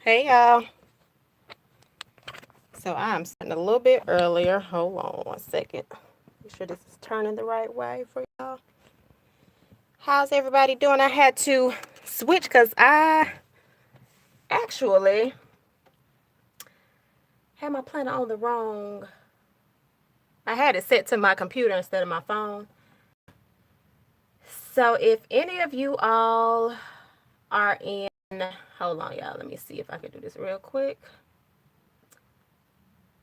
Hey y'all. So I'm starting a little bit earlier. Hold on 1 second. Make sure this is turning the right way for y'all. How's everybody doing? I had to switch because I actually had my planner on the wrong. I had it set to my computer instead of my phone. So if any of you all are in, hold on y'all, let me see if I can do this real quick.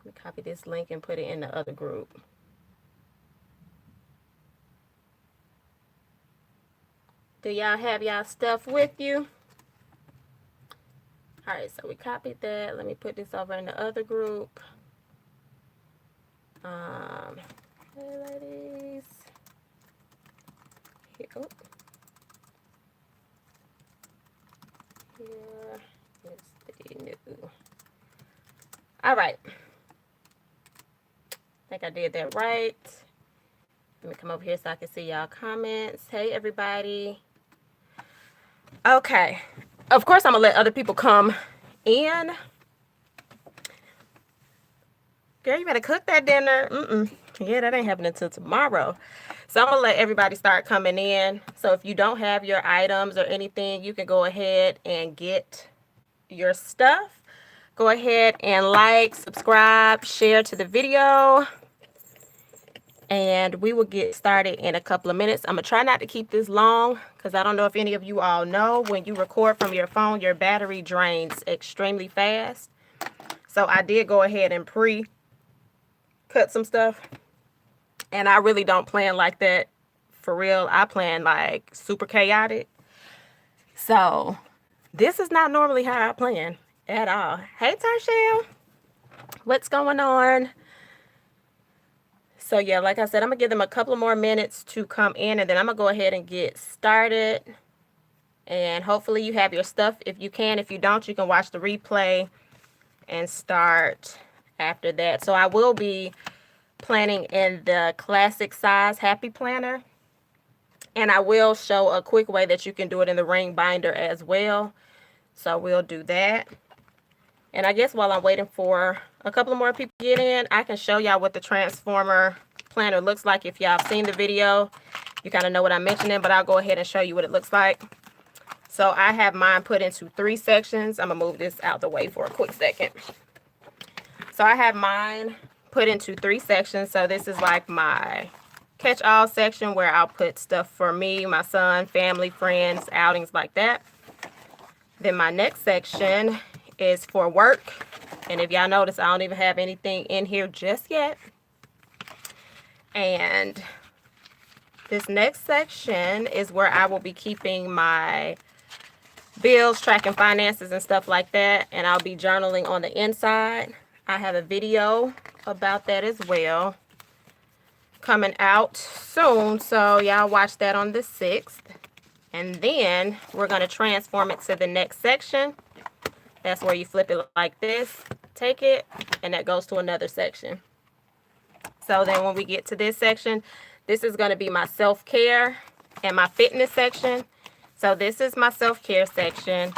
Let me copy this link and put it in the other group. Do y'all have y'all stuff with you? All right, so we copied that. Let me put this over in the other group. Hey ladies. Here, oh. Here is the new. All right. I think I did that right. Let me come over here so I can see y'all comments. Hey everybody. Okay. Of course, I'm gonna let other people come in. Girl, you better cook that dinner. Yeah, that ain't happening until tomorrow. So I'm gonna let everybody start coming in. So if you don't have your items or anything, you can go ahead and get your stuff. Go ahead and like, subscribe, share to the video. And we will get started in a couple of minutes. I'm going to try not to keep this long because I don't know if any of you all know when you record from your phone, your battery drains extremely fast. So I did go ahead and pre-cut some stuff. And I really don't plan like that for real. I plan like super chaotic. So this is not normally how I plan at all. Hey, Tarshell. What's going on? So yeah, like I said, I'm going to give them a couple of more minutes to come in, and then I'm going to go ahead and get started. And hopefully you have your stuff. If you can, if you don't, you can watch the replay and start after that. So I will be planning in the classic size Happy Planner. And I will show a quick way that you can do it in the ring binder as well. So we'll do that. And I guess while I'm waiting for a couple of more people to get in, I can show y'all what the transformer planner looks like. If y'all have seen the video, you kind of know what I'm mentioning, but I'll go ahead and show you what it looks like. So I have mine put into 3 sections. I'm going to move this out the way for a quick second. So I have mine put into 3 sections. So this is like my catch-all section where I'll put stuff for me, my son, family, friends, outings like that. Then my next section is for work. And if y'all notice, I don't even have anything in here just yet. And this next section is where I will be keeping my bills, tracking finances and stuff like that. And I'll be journaling on the inside. I have a video about that as well coming out soon. So y'all watch that on the 6th. And then we're going to transform it to the next section. That's where you flip it like this, take it, and that goes to another section. So then when we get to this section, this is going to be my self-care and my fitness section. So this is my self-care section.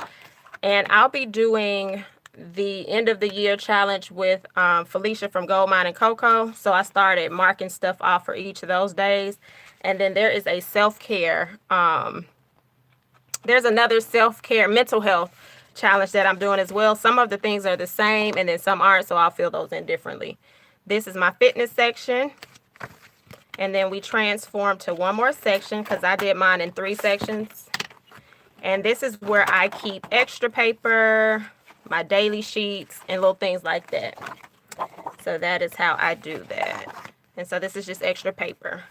And I'll be doing the end of the year challenge with Felicia from Gold Mine and Cocoa. So I started marking stuff off for each of those days. And then there is a self-care. There's another self-care mental health challenge that I'm doing as well. Some of the things are the same and then some aren't, so I'll fill those in differently. This is my fitness section. And then we transform to one more section because I did mine in 3 sections. And this is where I keep extra paper, my daily sheets, and little things like that. So that is how I do that. And so this is just extra paper.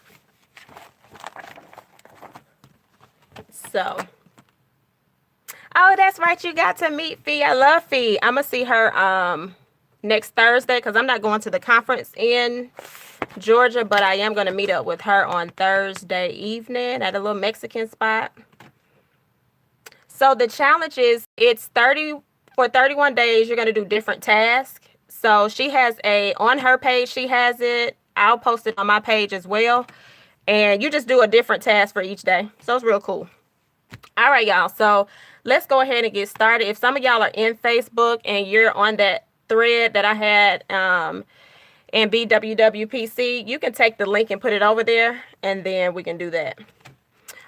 So, oh, that's right. You got to meet Fee. I love Fee. I'm going to see her next Thursday because I'm not going to the conference in Georgia, but I am going to meet up with her on Thursday evening at a little Mexican spot. So the challenge is for 31 days, you're going to do different tasks. So she has on her page, she has it. I'll post it on my page as well. And you just do a different task for each day. So it's real cool. All right, y'all. So let's go ahead and get started. If some of y'all are in Facebook and you're on that thread that I had in BWWPC, you can take the link and put it over there, and then we can do that.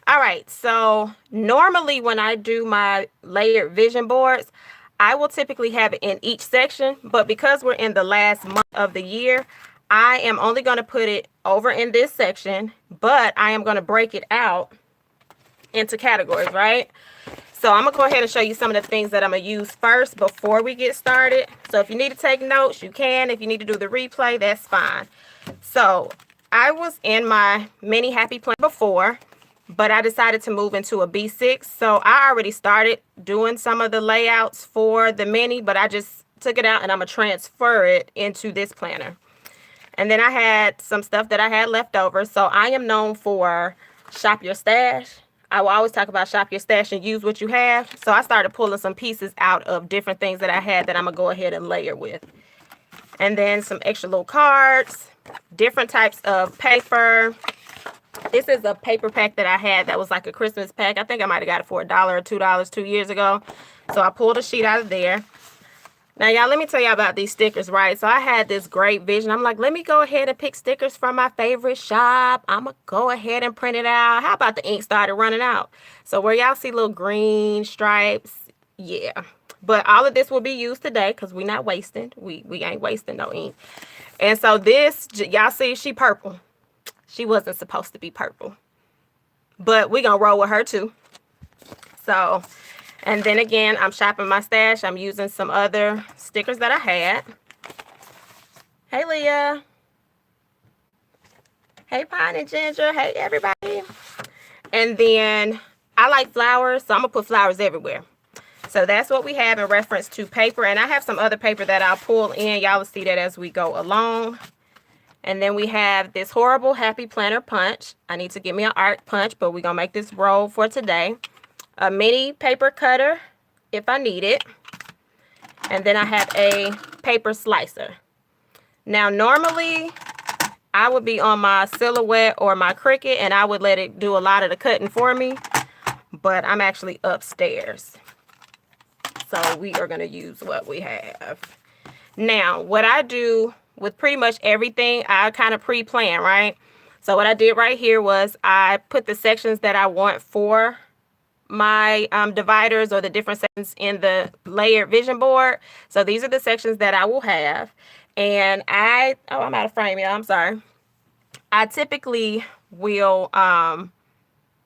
All right, so normally when I do my layered vision boards, I will typically have it in each section, but because we're in the last month of the year, I am only going to put it over in this section, but I am going to break it out into categories, right? So I'm going to go ahead and show you some of the things that I'm going to use first before we get started. So if you need to take notes, you can. If you need to do the replay, that's fine. So I was in my mini happy plan before, but I decided to move into a B6. So I already started doing some of the layouts for the mini, but I just took it out and I'm going to transfer it into this planner. And then I had some stuff that I had left over. So I am known for shop your stash. I will always talk about shop your stash and use what you have. So I started pulling some pieces out of different things that I had that I'm going to go ahead and layer with. And then some extra little cards, different types of paper. This is a paper pack that I had that was like a Christmas pack. I think I might have got it for $1 or $2 2 years ago. So I pulled a sheet out of there. Now, y'all, let me tell y'all about these stickers, right? So I had this great vision. I'm like, let me go ahead and pick stickers from my favorite shop. I'm going to go ahead and print it out. How about the ink started running out? So where y'all see little green stripes, yeah. But all of this will be used today because we're not wasting. We ain't wasting no ink. And so this, y'all see, she purple. She wasn't supposed to be purple. But we're going to roll with her too. So... and then again, I'm shopping my stash. I'm using some other stickers that I had. Hey, Leah. Hey, Pine and Ginger. Hey, everybody. And then I like flowers, so I'm going to put flowers everywhere. So that's what we have in reference to paper. And I have some other paper that I'll pull in. Y'all will see that as we go along. And then we have this horrible happy planner punch. I need to get me an art punch, but we're going to make this roll for today. A mini paper cutter if I need it. And then I have a paper slicer. Now, normally I would be on my Silhouette or my Cricut and I would let it do a lot of the cutting for me. But I'm actually upstairs. So we are going to use what we have. Now, what I do with pretty much everything, I kind of pre-plan, right? So what I did right here was I put the sections that I want for my dividers or the different sections in the layered vision board. So these are the sections that I will have. And I'm out of frame, y'all. I'm sorry. I typically will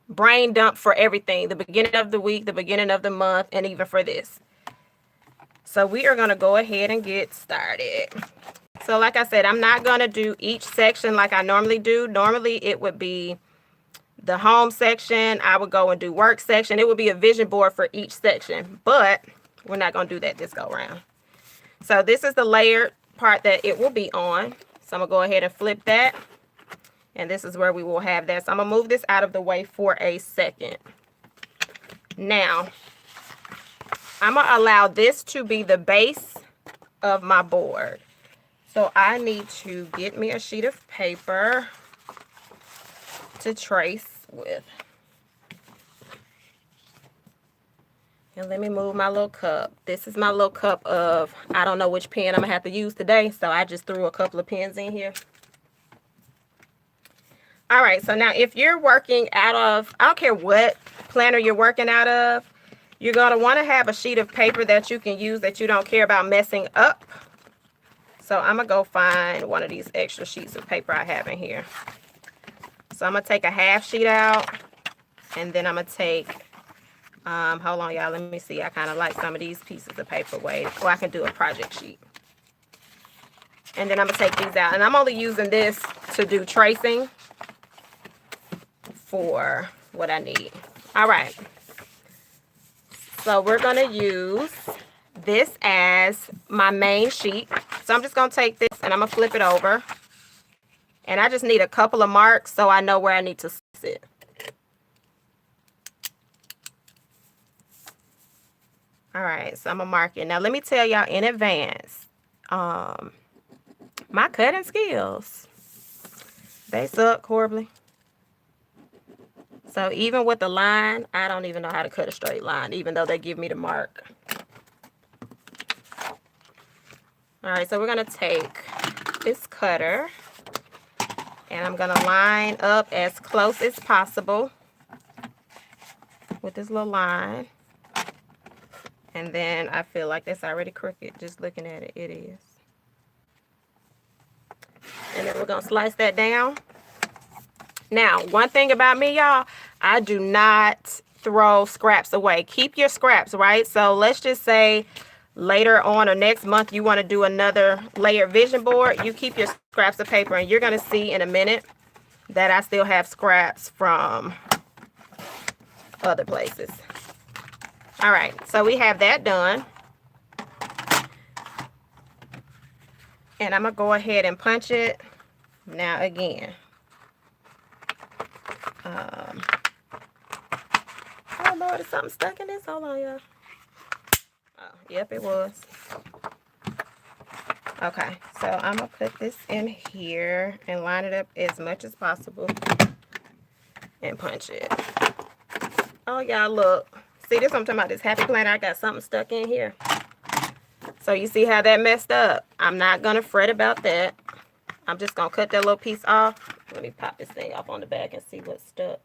brain dump for everything, the beginning of the week, the beginning of the month, and even for this. So we are going to go ahead and get started. So like I said, I'm not going to do each section like I normally do. Normally it would be the home section. I would go and do work section. It would be a vision board for each section, but we're not going to do that this go around. So this is the layered part that it will be on. So I'm going to go ahead and flip that. And this is where we will have that. So I'm going to move this out of the way for a second. Now, I'm going to allow this to be the base of my board. So I need to get me a sheet of paper to trace with. And let me move my little cup. This is my little cup of, I don't know which pen I'm gonna have to use today, so I just threw a couple of pens in here. All right, so now if you're working out of, I don't care what planner you're working out of, you're gonna wanna have a sheet of paper that you can use that you don't care about messing up. So I'm gonna go find one of these extra sheets of paper I have in here. So I'm going to take a half sheet out, and then I'm going to take, hold on, y'all, let me see. I kind of like some of these pieces of paper. Wait, or I can do a project sheet. And then I'm going to take these out. And I'm only using this to do tracing for what I need. All right. So we're going to use this as my main sheet. So I'm just going to take this and I'm going to flip it over. And I just need a couple of marks so I know where I need to sit. All right, so I'm going to mark it. Now, let me tell y'all in advance, my cutting skills, they suck horribly. So even with the line, I don't even know how to cut a straight line, even though they give me the mark. All right, so we're gonna take this cutter and I'm gonna line up as close as possible with this little line. And then I feel like that's already crooked, just looking at it, it is. And then we're gonna slice that down. Now, one thing about me, y'all, I do not throw scraps away. Keep your scraps, right? So let's just say later on or next month you want to do another layered vision board. You keep your scraps of paper, and you're going to see in a minute that I still have scraps from other places. All right, so we have that done. And I'm going to go ahead and punch it. Now again. Oh Lord, is something stuck in this? Hold on, y'all. Oh, yep, it was. Okay, so I'm gonna put this in here and line it up as much as possible and punch it. Oh, y'all, look. See, this I'm talking about, this happy planner. I got something stuck in here. So you see how that messed up? I'm not gonna fret about that. I'm just gonna cut that little piece off. Let me pop this thing off on the back and see what's stuck.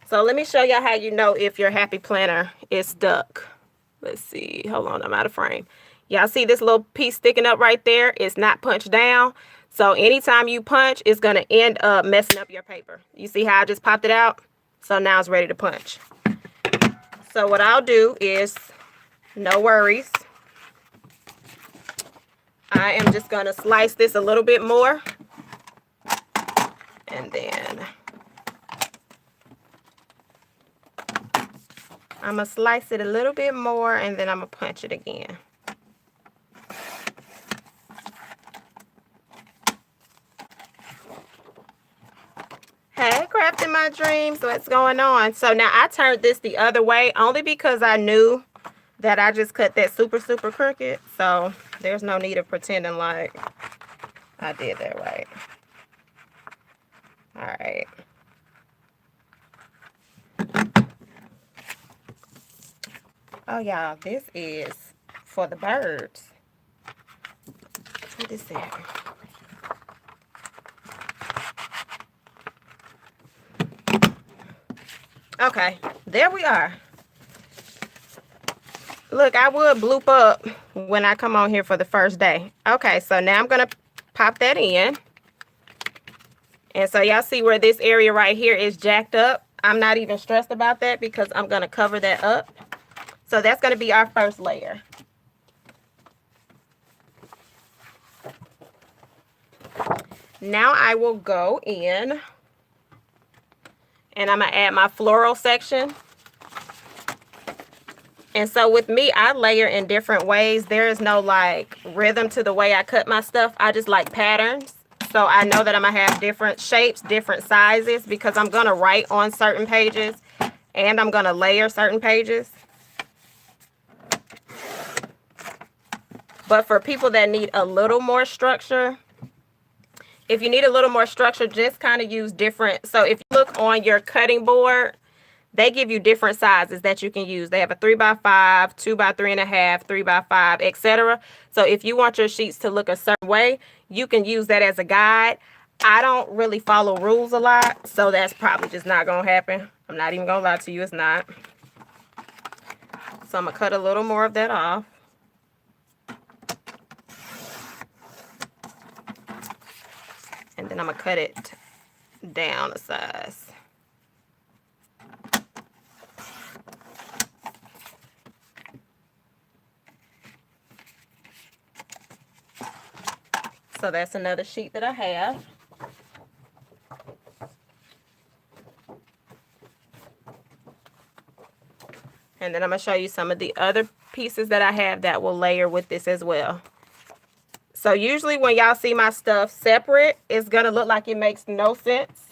So let me show y'all how you know if your happy planner is stuck. Let's see. Hold on, I'm out of frame. Y'all see this little piece sticking up right there? It's not punched down. So anytime you punch, it's going to end up messing up your paper. You see how I just popped it out? So now it's ready to punch. So what I'll do is, no worries. I am just going to slice this a little bit more. And then I'm going to slice it a little bit more, and then I'm going to punch it again. Hey, crafting my dreams, what's going on? So now I turned this the other way only because I knew that I just cut that super crooked. So there's no need of pretending like I did that right. All right. Oh, y'all, this is for the birds. What is that? Okay, there we are. Look, I would bloop up when I come on here for the first day. Okay, so now I'm going to pop that in. And so y'all see where this area right here is jacked up. I'm not even stressed about that because I'm going to cover that up. So that's going to be our first layer. Now I will go in and I'm going to add my floral section. And so with me, I layer in different ways. There is no like rhythm to the way I cut my stuff. I just like patterns. So I know that I'm going to have different shapes, different sizes, because I'm going to write on certain pages and I'm going to layer certain pages. But for people that need a little more structure, if you need a little more structure, just kind of use different. So if you look on your cutting board, they give you different sizes that you can use. They have a 3x5, 2x3.5, 3x5, etc. So if you want your sheets to look a certain way, you can use that as a guide. I don't really follow rules a lot, so that's probably just not going to happen. I'm not even going to lie to you, it's not. So I'm going to cut a little more of that off. And then I'm going to cut it down a size. So that's another sheet that I have. And then I'm going to show you some of the other pieces that I have that will layer with this as well. So usually when y'all see my stuff separate, it's going to look like it makes no sense.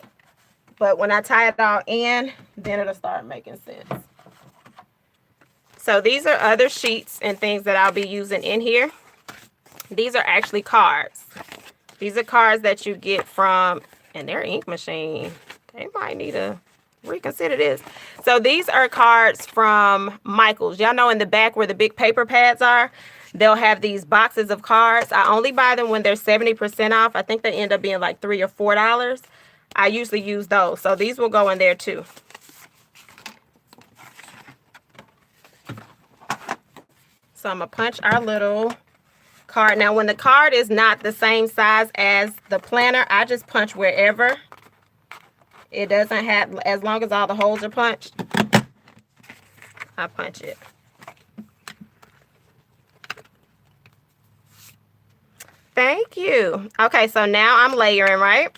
But when I tie it all in, then it'll start making sense. So these are other sheets and things that I'll be using in here. These are actually cards. These are cards that you get from, and their ink machine, they might need a reconsider this. So these are cards from Michaels. Y'all know in the back where the big paper pads are, they'll have these boxes of cards. I only buy them when they're 70% off. I think they end up being like $3 or $4. I usually use those. So these will go in there too. So I'm going to punch our little card. Now, when the card is not the same size as the planner, I just punch wherever. It doesn't have, as long as all the holes are punched, I punch it. Thank you. Okay, so now I'm layering, right?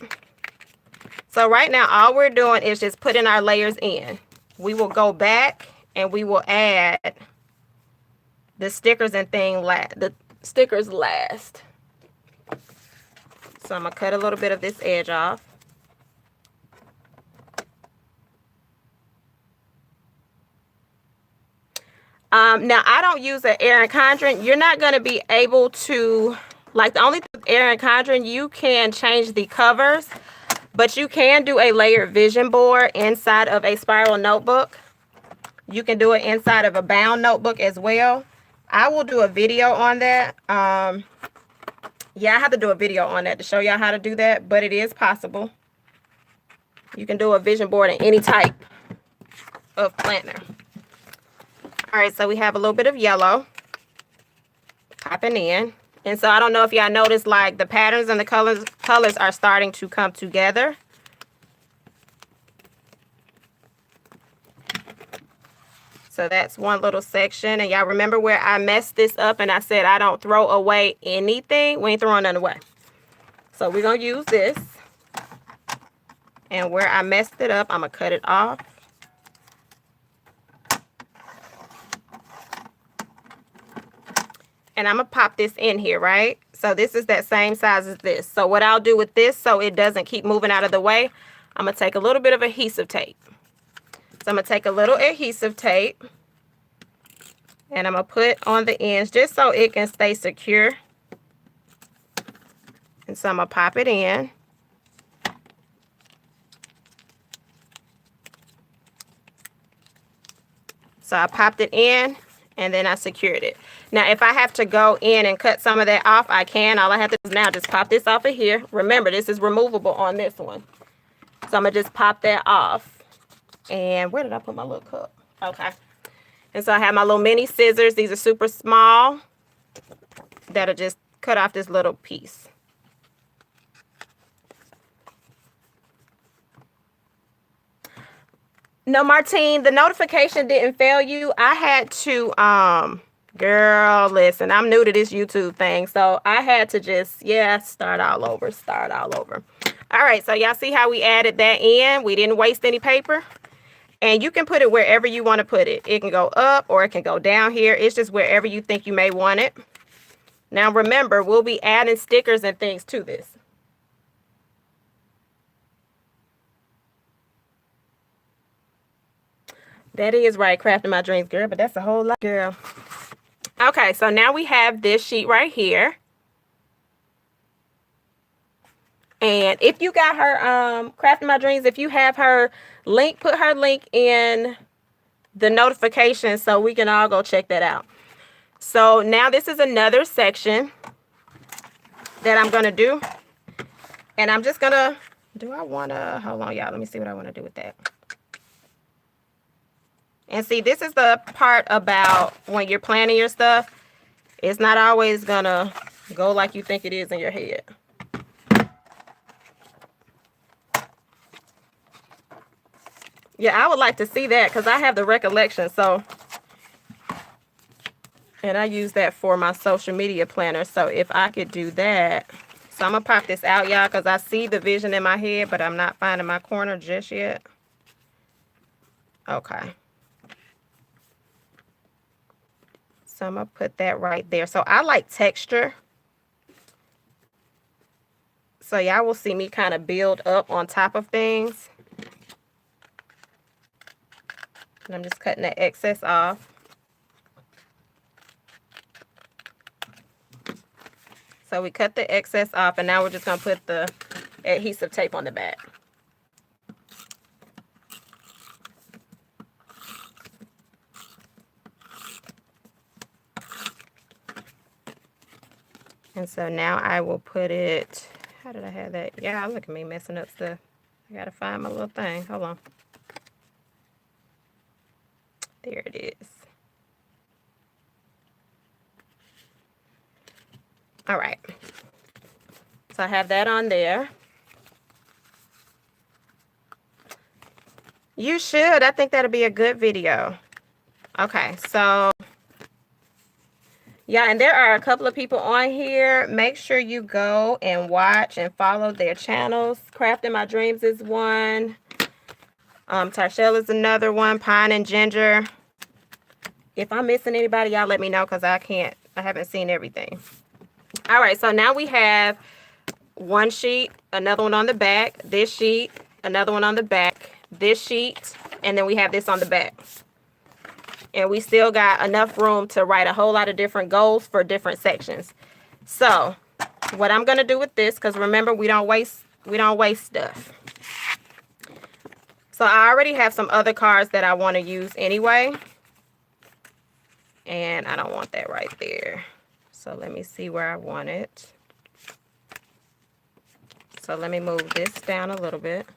So right now, all we're doing is just putting our layers in. We will go back and we will add the stickers and the stickers last. So I'm going to cut a little bit of this edge off. Now, I don't use an Erin Condren. You're not going to be able to, like the only thing with Erin Condren, you can change the covers, but you can do a layered vision board inside of a spiral notebook. You can do it inside of a bound notebook as well. I will do a video on that. Yeah, I have to do a video on that to show y'all how to do that, but it is possible. You can do a vision board in any type of planner. All right, so we have a little bit of yellow popping in. And so I don't know if y'all noticed, like the patterns and the colors are starting to come together. So that's one little section. And y'all remember where I messed this up and I said I don't throw away anything? We ain't throwing none away. So we're going to use this. And where I messed it up, I'm going to cut it off. And I'm going to pop this in here, right? So this is that same size as this. So what I'll do with this so it doesn't keep moving out of the way, I'm going to take a little bit of adhesive tape. So I'm going to take a little adhesive tape and I'm going to put on the ends just so it can stay secure. And so I'm going to pop it in. So I popped it in and then I secured it. Now, if I have to go in and cut some of that off, I can. All I have to do is now just pop this off of here. Remember, this is removable on this one. So I'm going to just pop that off. And where did I put my little cup? Okay. And so I have my little mini scissors. These are super small. That'll just cut off this little piece. No, Martine, the notification didn't fail you. I had to, girl, listen, I'm new to this YouTube thing. So I had to just, start all over. All right, so y'all see how we added that in? We didn't waste any paper. And you can put it wherever you want to put it. It can go up or it can go down here. It's just wherever you think you may want it. Now, remember, we'll be adding stickers and things to this. That is right, crafting my dreams, girl, but that's a whole lot, girl. Okay, so now we have this sheet right here. And if you got her crafting my dreams, if you have her link, put her link in the notification so we can all go check that out. So now this is another section that I'm going to do. And I'm just going to, hold on, y'all, let me see what I want to do with that. And see, this is the part about when you're planning your stuff. It's not always going to go like you think it is in your head. Yeah, I would like to see that because I have the recollection. So, and I use that for my social media planner. So if I could do that. So I'm going to pop this out, y'all, because I see the vision in my head, but I'm not finding my corner just yet. Okay. So I'm going to put that right there. So I like texture. So y'all will see me kind of build up on top of things. And I'm just cutting the excess off. So we cut the excess off, and now we're just going to put the adhesive tape on the back. And so now I will put it, how did I have that? Yeah, look at me messing up stuff. I gotta find my little thing. Hold on. There it is. All right. So I have that on there. You should. I think that'll be a good video. Okay, so yeah, and there are a couple of people on here. Make sure you go and watch and follow their channels. Crafting My Dreams is one. Tarshell is another one. Pine and Ginger. If I'm missing anybody, y'all let me know because I haven't seen everything. All right, so now we have one sheet, another one on the back, this sheet, another one on the back, this sheet, and then we have this on the back. And we still got enough room to write a whole lot of different goals for different sections. So what I'm going to do with this, because remember, we don't waste stuff. So I already have some other cards that I want to use anyway. And I don't want that right there. So let me see where I want it. So let me move this down a little bit.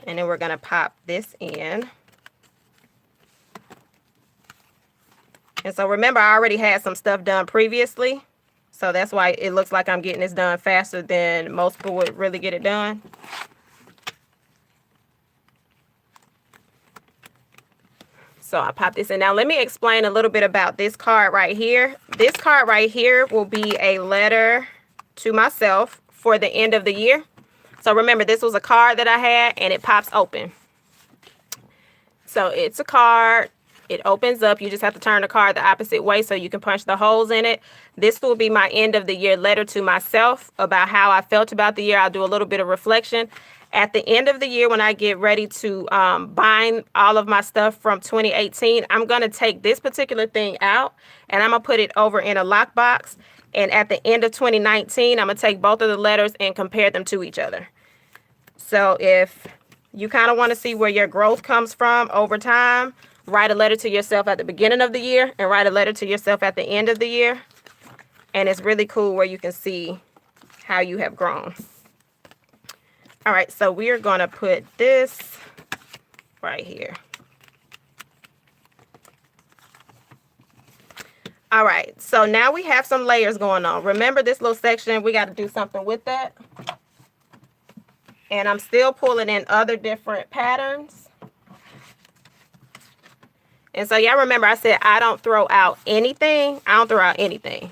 And then we're going to pop this in. And so remember, I already had some stuff done previously. So that's why it looks like I'm getting this done faster than most people would really get it done. So I pop this in. Now let me explain a little bit about this card right here. This card right here will be a letter to myself for the end of the year. So remember, this was a card that I had and it pops open. So it's a card. It opens up. You just have to turn the card the opposite way so you can punch the holes in it. This will be my end of the year letter to myself about how I felt about the year. I'll do a little bit of reflection. At the end of the year, when I get ready to bind all of my stuff from 2018, I'm going to take this particular thing out and I'm going to put it over in a lockbox. And at the end of 2019, I'm going to take both of the letters and compare them to each other. So if you kind of want to see where your growth comes from over time, write a letter to yourself at the beginning of the year and write a letter to yourself at the end of the year. And it's really cool where you can see how you have grown. All right, so we are going to put this right here. All right, so now we have some layers going on. Remember this little section, we got to do something with that. And I'm still pulling in other different patterns. And so y'all remember I said I don't throw out anything. I don't throw out anything.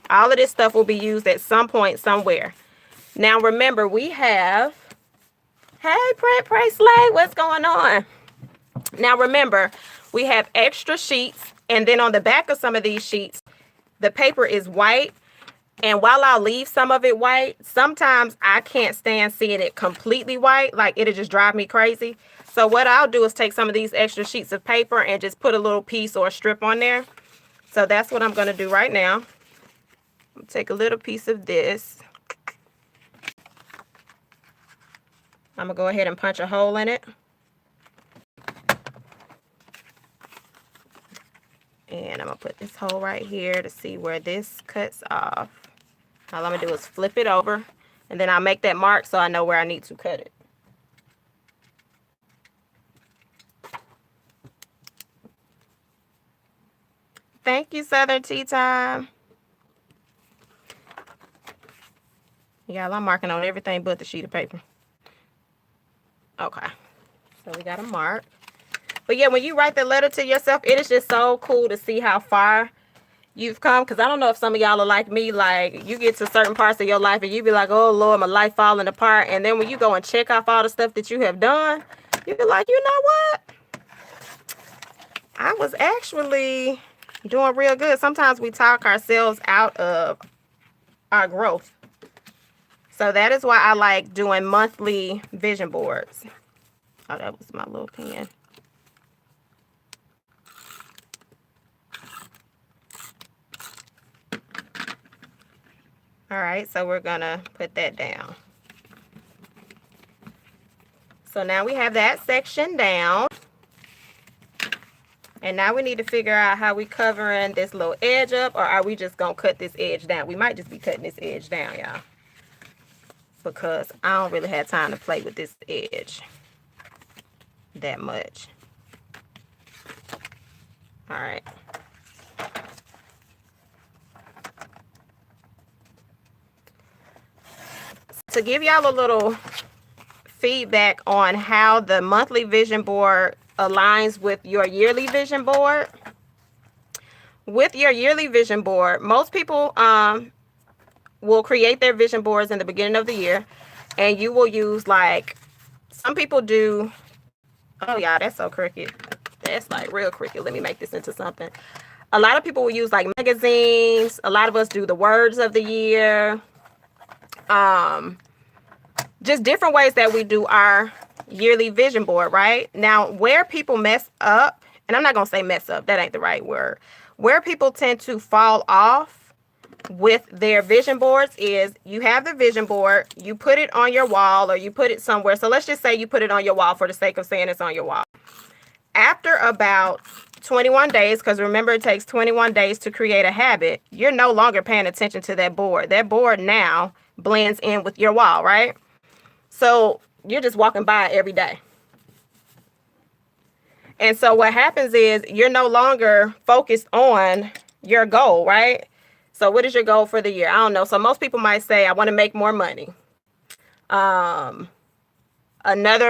All of this stuff will be used at some point somewhere. Now remember we have, hey, pray, slay, what's going on? Now remember, we have extra sheets. And then on the back of some of these sheets, the paper is white. And while I'll leave some of it white, sometimes I can't stand seeing it completely white. Like, it'll just drive me crazy. So what I'll do is take some of these extra sheets of paper and just put a little piece or a strip on there. So that's what I'm going to do right now. I'll take a little piece of this. I'm going to go ahead and punch a hole in it. And I'm going to put this hole right here to see where this cuts off. All I'm going to do is flip it over. And then I'll make that mark so I know where I need to cut it. Thank you, Southern Tea Time. Y'all, I'm marking on everything but the sheet of paper. Okay. So we got a mark. But yeah, when you write the letter to yourself, it is just so cool to see how far you've come. Because I don't know if some of y'all are like me. Like, you get to certain parts of your life and you be like, oh, Lord, my life falling apart. And then when you go and check off all the stuff that you have done, you be like, you know what? I was actually doing real good. Sometimes we talk ourselves out of our growth. So that is why I like doing monthly vision boards. Oh, that was my little pen. All right, so we're gonna put that down. So now we have that section down. And now we need to figure out how we covering this little edge up, or are we just going to cut this edge down? We might just be cutting this edge down, y'all, because I don't really have time to play with this edge that much. All right. To give y'all a little feedback on how the monthly vision board aligns with your yearly vision board. With your yearly vision board, most people will create their vision boards in the beginning of the year, and you will use, like, some people do, oh yeah, that's so crooked. That's like real crooked. Let me make this into something. A lot of people will use like magazines. A lot of us do the words of the year. Just different ways that we do our yearly vision board, right? Now, where people mess up, and I'm not going to say mess up, that ain't the right word. Where people tend to fall off with their vision boards is you have the vision board, you put it on your wall, or you put it somewhere. So let's just say you put it on your wall for the sake of saying it's on your wall. After about 21 days, because remember it takes 21 days to create a habit, you're no longer paying attention to that board. That board now blends in with your wall, right? So you're just walking by it every day. And so what happens is you're no longer focused on your goal, right? So what is your goal for the year? I don't know. So most people might say, I want to make more money. Another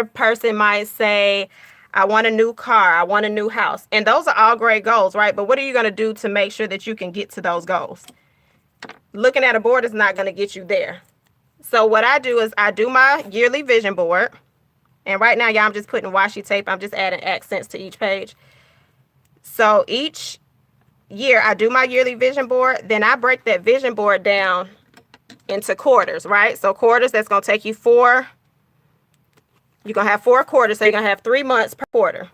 person might say, I want a new car. I want a new house. And those are all great goals, right? But what are you going to do to make sure that you can get to those goals? Looking at a board is not going to get you there. So what I do is I do my yearly vision board. And right now, y'all, I'm just putting washi tape. I'm just adding accents to each page. So each year I do my yearly vision board. Then I break that vision board down into quarters, right? So quarters, that's going to take you four. You're going to have 4 quarters. So you're going to have 3 months per quarter.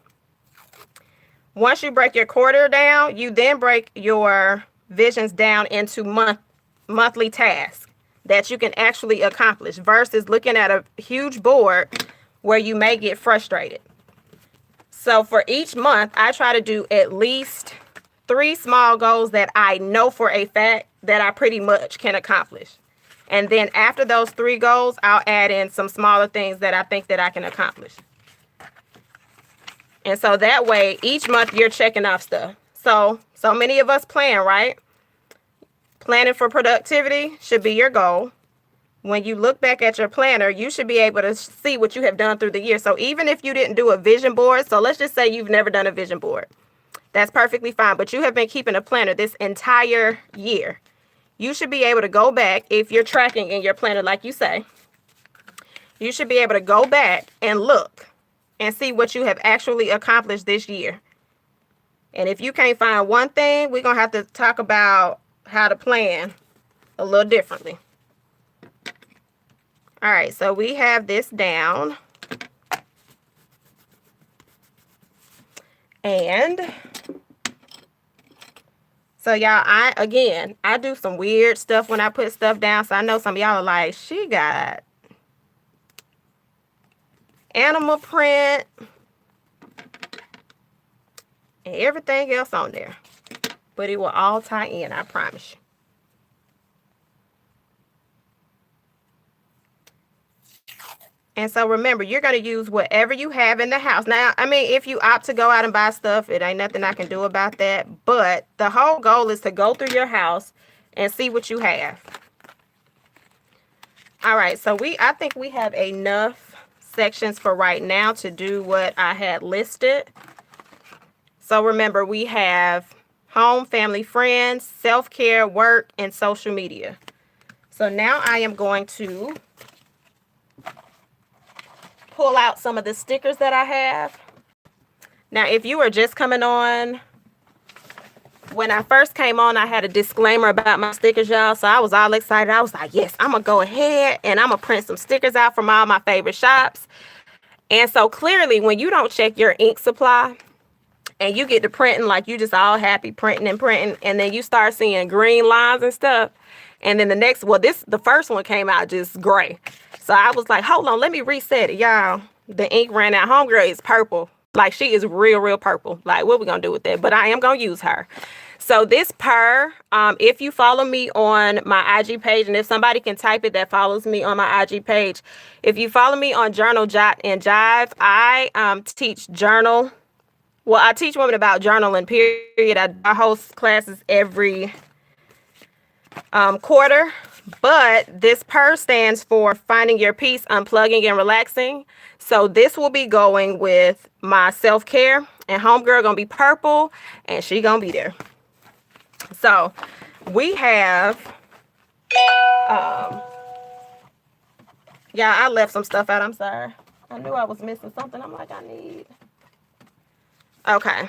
Once you break your quarter down, you then break your visions down into monthly tasks that you can actually accomplish versus looking at a huge board where you may get frustrated. So for each month, I try to do at least 3 small goals that I know for a fact that I pretty much can accomplish. And then after those 3 goals, I'll add in some smaller things that I think that I can accomplish. And so that way, each month you're checking off stuff. So many of us plan, right? Planning for productivity should be your goal. When you look back at your planner, you should be able to see what you have done through the year. So even if you didn't do a vision board, so let's just say you've never done a vision board. That's perfectly fine. But you have been keeping a planner this entire year. You should be able to go back, if you're tracking in your planner like you say, you should be able to go back and look and see what you have actually accomplished this year. And if you can't find one thing, we're going to have to talk about how to plan a little differently. All right, so we have this down. And so y'all, I do some weird stuff when I put stuff down. So I know some of y'all are like, she got animal print and everything else on there. But it will all tie in, I promise you. And so remember, you're going to use whatever you have in the house. Now, I mean, if you opt to go out and buy stuff, it ain't nothing I can do about that. But the whole goal is to go through your house and see what you have. All right, so I think we have enough sections for right now to do what I had listed. So remember, we have home, family, friends, self-care, work, and social media. So now I am going to pull out some of the stickers that I have. Now, if you are just coming on, when I first came on, I had a disclaimer about my stickers, y'all. So I was all excited. I was like, yes, I'm going to go ahead and I'm going to print some stickers out from all my favorite shops. And so clearly, when you don't check your ink supply and you get to printing like you just all happy printing, and then you start seeing green lines and stuff. And then the first one came out just gray. So I was like, hold on, let me reset it, y'all. The ink ran out. Homegirl is purple. Like, she is real, real purple. Like, what we gonna do with that? But I am gonna use her. So this purr, if you follow me on my IG page, and if somebody can type it that follows me on my IG page, if you follow me on Journal, Jot, and Jive, I teach journal. Well, I teach women about journaling, period. I host classes every quarter. But this purr stands for finding your peace, unplugging, and relaxing. So this will be going with my self-care. And homegirl gonna be purple, and she gonna be there. So we have, yeah, I left some stuff out. I'm sorry. I knew I was missing something. I'm like, I need. Okay.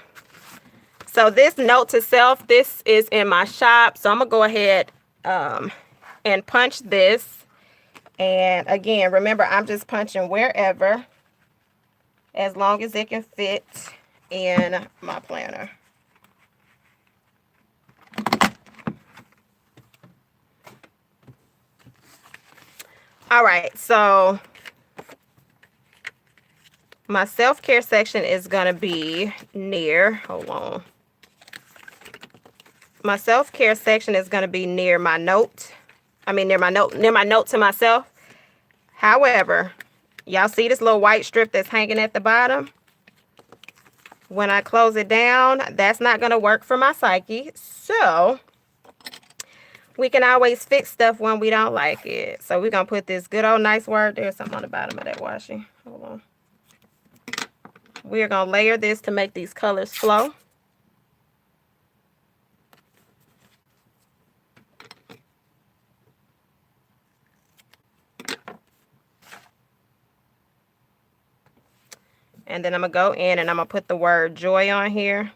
So this note to self, this is in my shop. So I'm going to go ahead and punch this. And again, remember, I'm just punching wherever, as long as it can fit in my planner. All right, so my self-care section is going to be near, hold on. My self-care section is going to be near my note. Near my note to myself. However, y'all see this little white strip that's hanging at the bottom? When I close it down, that's not going to work for my psyche. So we can always fix stuff when we don't like it. So we're going to put this good old nice word. There's something on the bottom of that washi. Hold on. We're going to layer this to make these colors flow. And then I'm going to go in and I'm going to put the word joy on here.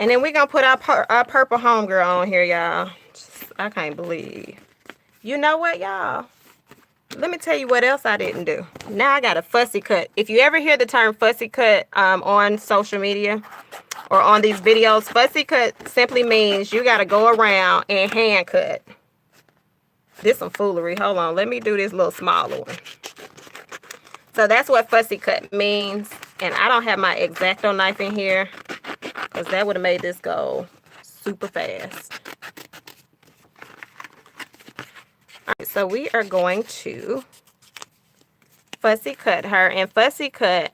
And then we're going to put our purple homegirl on here, y'all. I can't believe. You know what, y'all? Let me tell you what else I didn't do. Now I got a fussy cut. If you ever hear the term fussy cut on social media or on these videos, fussy cut simply means you got to go around and hand cut. This some foolery. Hold on. Let me do this little smaller one. So that's what fussy cut means. And I don't have my X-Acto knife in here, because that would have made this go super fast. All right, so we are going to fussy cut her. And fussy cut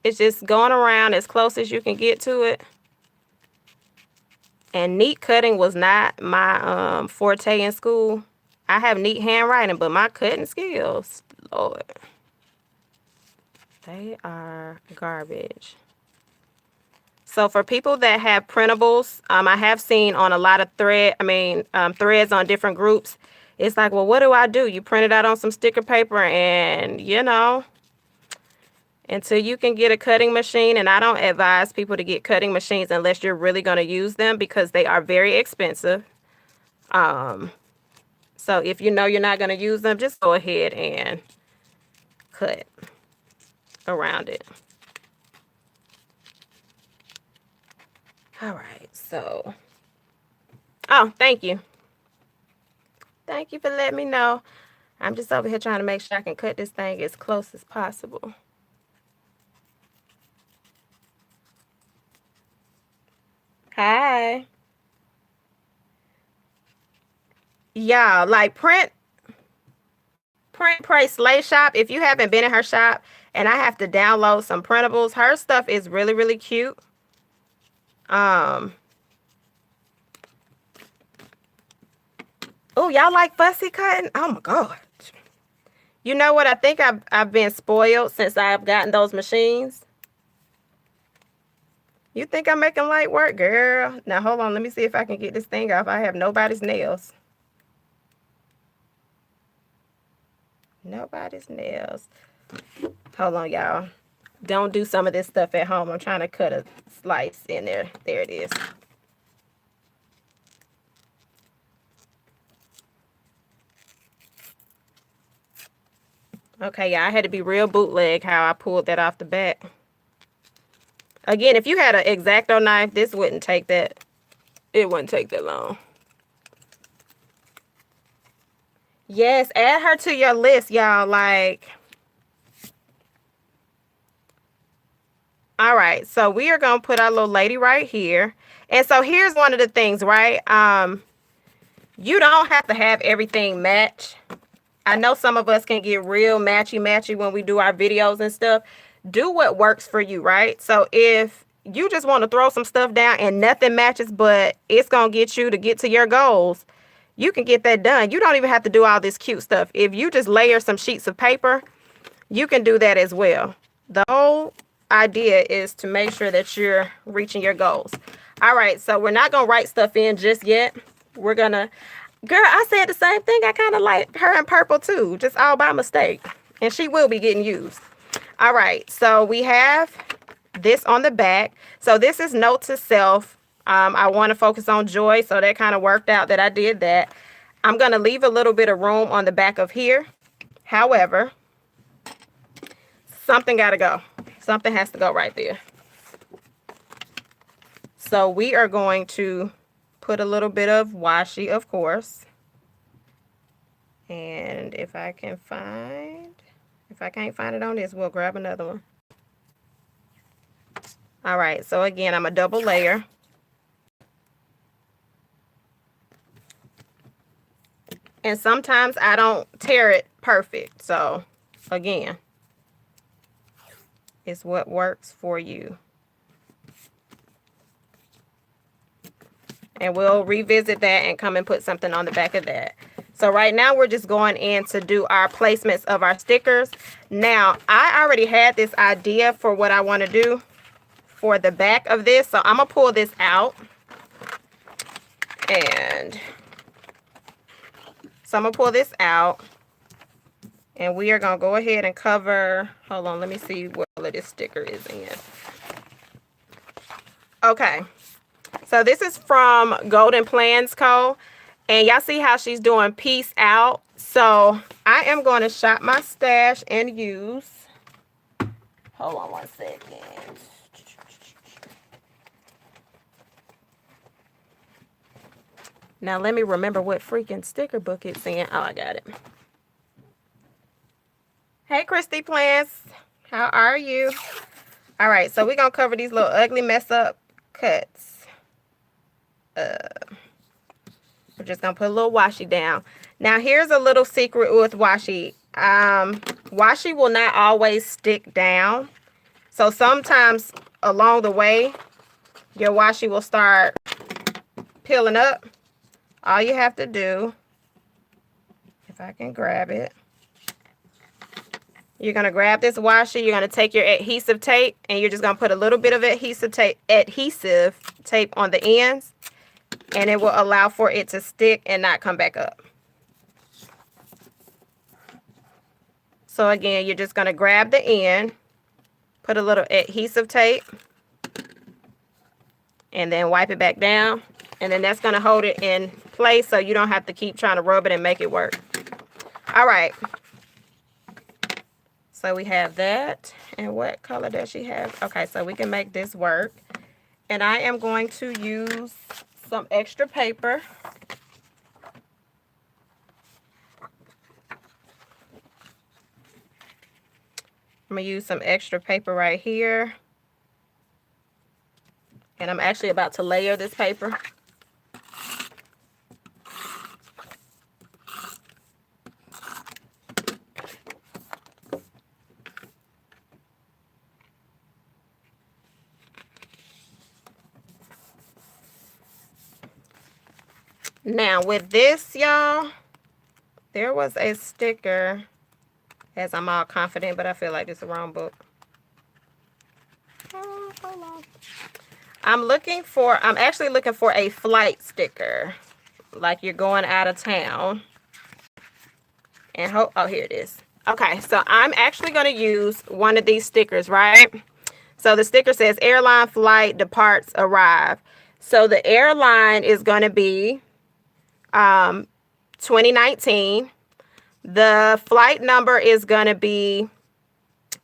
is just going around as close as you can get to it. And neat cutting was not my forte in school. I have neat handwriting, but my cutting skills, Lord, they are garbage. So for people that have printables, I have seen on a lot of threads on different groups, it's like, well, what do? You print it out on some sticker paper and, you know, until you can get a cutting machine. And I don't advise people to get cutting machines unless you're really going to use them, because they are very expensive. So if you know you're not going to use them, just go ahead and cut around it. All right, so, oh, thank you. Thank you for letting me know. I'm just over here trying to make sure I can cut this thing as close as possible. Hi. Yeah, like print, pray, slay shop. If you haven't been in her shop, and I have to download some printables, her stuff is really, really cute. Oh, y'all like fussy cutting? Oh my God. You know what? I think I've been spoiled since I've gotten those machines. You think I'm making light work, girl? Now hold on, let me see if I can get this thing off. I have nobody's nails. Nobody's nails. Hold on, y'all. Don't do some of this stuff at home. I'm trying to cut a slice in there. There it is. Okay, yeah, I had to be real bootleg how I pulled that off the back. Again, if you had an X-Acto knife, this wouldn't take that It wouldn't take that long. Yes, add her to your list, y'all. Like, all right, so we are gonna put our little lady right here. And so here's one of the things, right? You don't have to have everything match. I know some of us can get real matchy when we do our videos and stuff. Do what works for you, right? So if you just want to throw some stuff down and nothing matches, but it's going to get you to get to your goals, you can get that done. You don't even have to do all this cute stuff. If you just layer some sheets of paper, you can do that as well. The whole idea is to make sure that you're reaching your goals. All right, so we're not going to write stuff in just yet. We're going to... Girl, I said the same thing. I kind of like her in purple too, just all by mistake. And she will be getting used. All right, so we have this on the back. So this is note to self. I want to focus on joy, so that kind of worked out that I did that. I'm going to leave a little bit of room on the back of here. However, something got to go. Something has to go right there. So we are going to put a little bit of washi, of course. And if I can't find it on this, we'll grab another one. All right, so again, I'm a double layer. And sometimes I don't tear it perfect. So again, it's what works for you. And we'll revisit that and come and put something on the back of that. So right now we're just going in to do our placements of our stickers. Now, I already had this idea for what I want to do for the back of this. So I'm going to pull this out. And so I'm going to pull this out. And we are going to go ahead and cover. Hold on, let me see what all of this sticker is in. Okay. So this is from Golden Plans Co. And y'all see how she's doing peace out. So I am going to shop my stash and use. Hold on one second. Now let me remember what freaking sticker book it's in. Oh, I got it. Hey, Christy Plants. How are you? All right, so we're going to cover these little ugly mess up cuts. We're just going to put a little washi down. Now, here's a little secret with washi. Washi will not always stick down. So, sometimes along the way, your washi will start peeling up. All you have to do, if I can grab it, you're going to grab this washi. You're going to take your adhesive tape, and you're just going to put a little bit of adhesive tape on the ends. And it will allow for it to stick and not come back up. So again, you're just going to grab the end, put a little adhesive tape, and then wipe it back down. And then that's going to hold it in place so you don't have to keep trying to rub it and make it work. All right. So we have that. And what color does she have? Okay, so we can make this work. And I am going to use some extra paper. I'm going to use some extra paper right here. And I'm actually about to layer this paper. Now with this, y'all, there was a sticker, as I'm all confident, but I feel like it's the wrong book. Oh, hold on. I'm actually looking for a flight sticker, like you're going out of town. And oh, here it is. Okay, so I'm actually going to use one of these stickers, right? So the sticker says airline flight departs arrive. So the airline is going to be 2019. The flight number is going to be,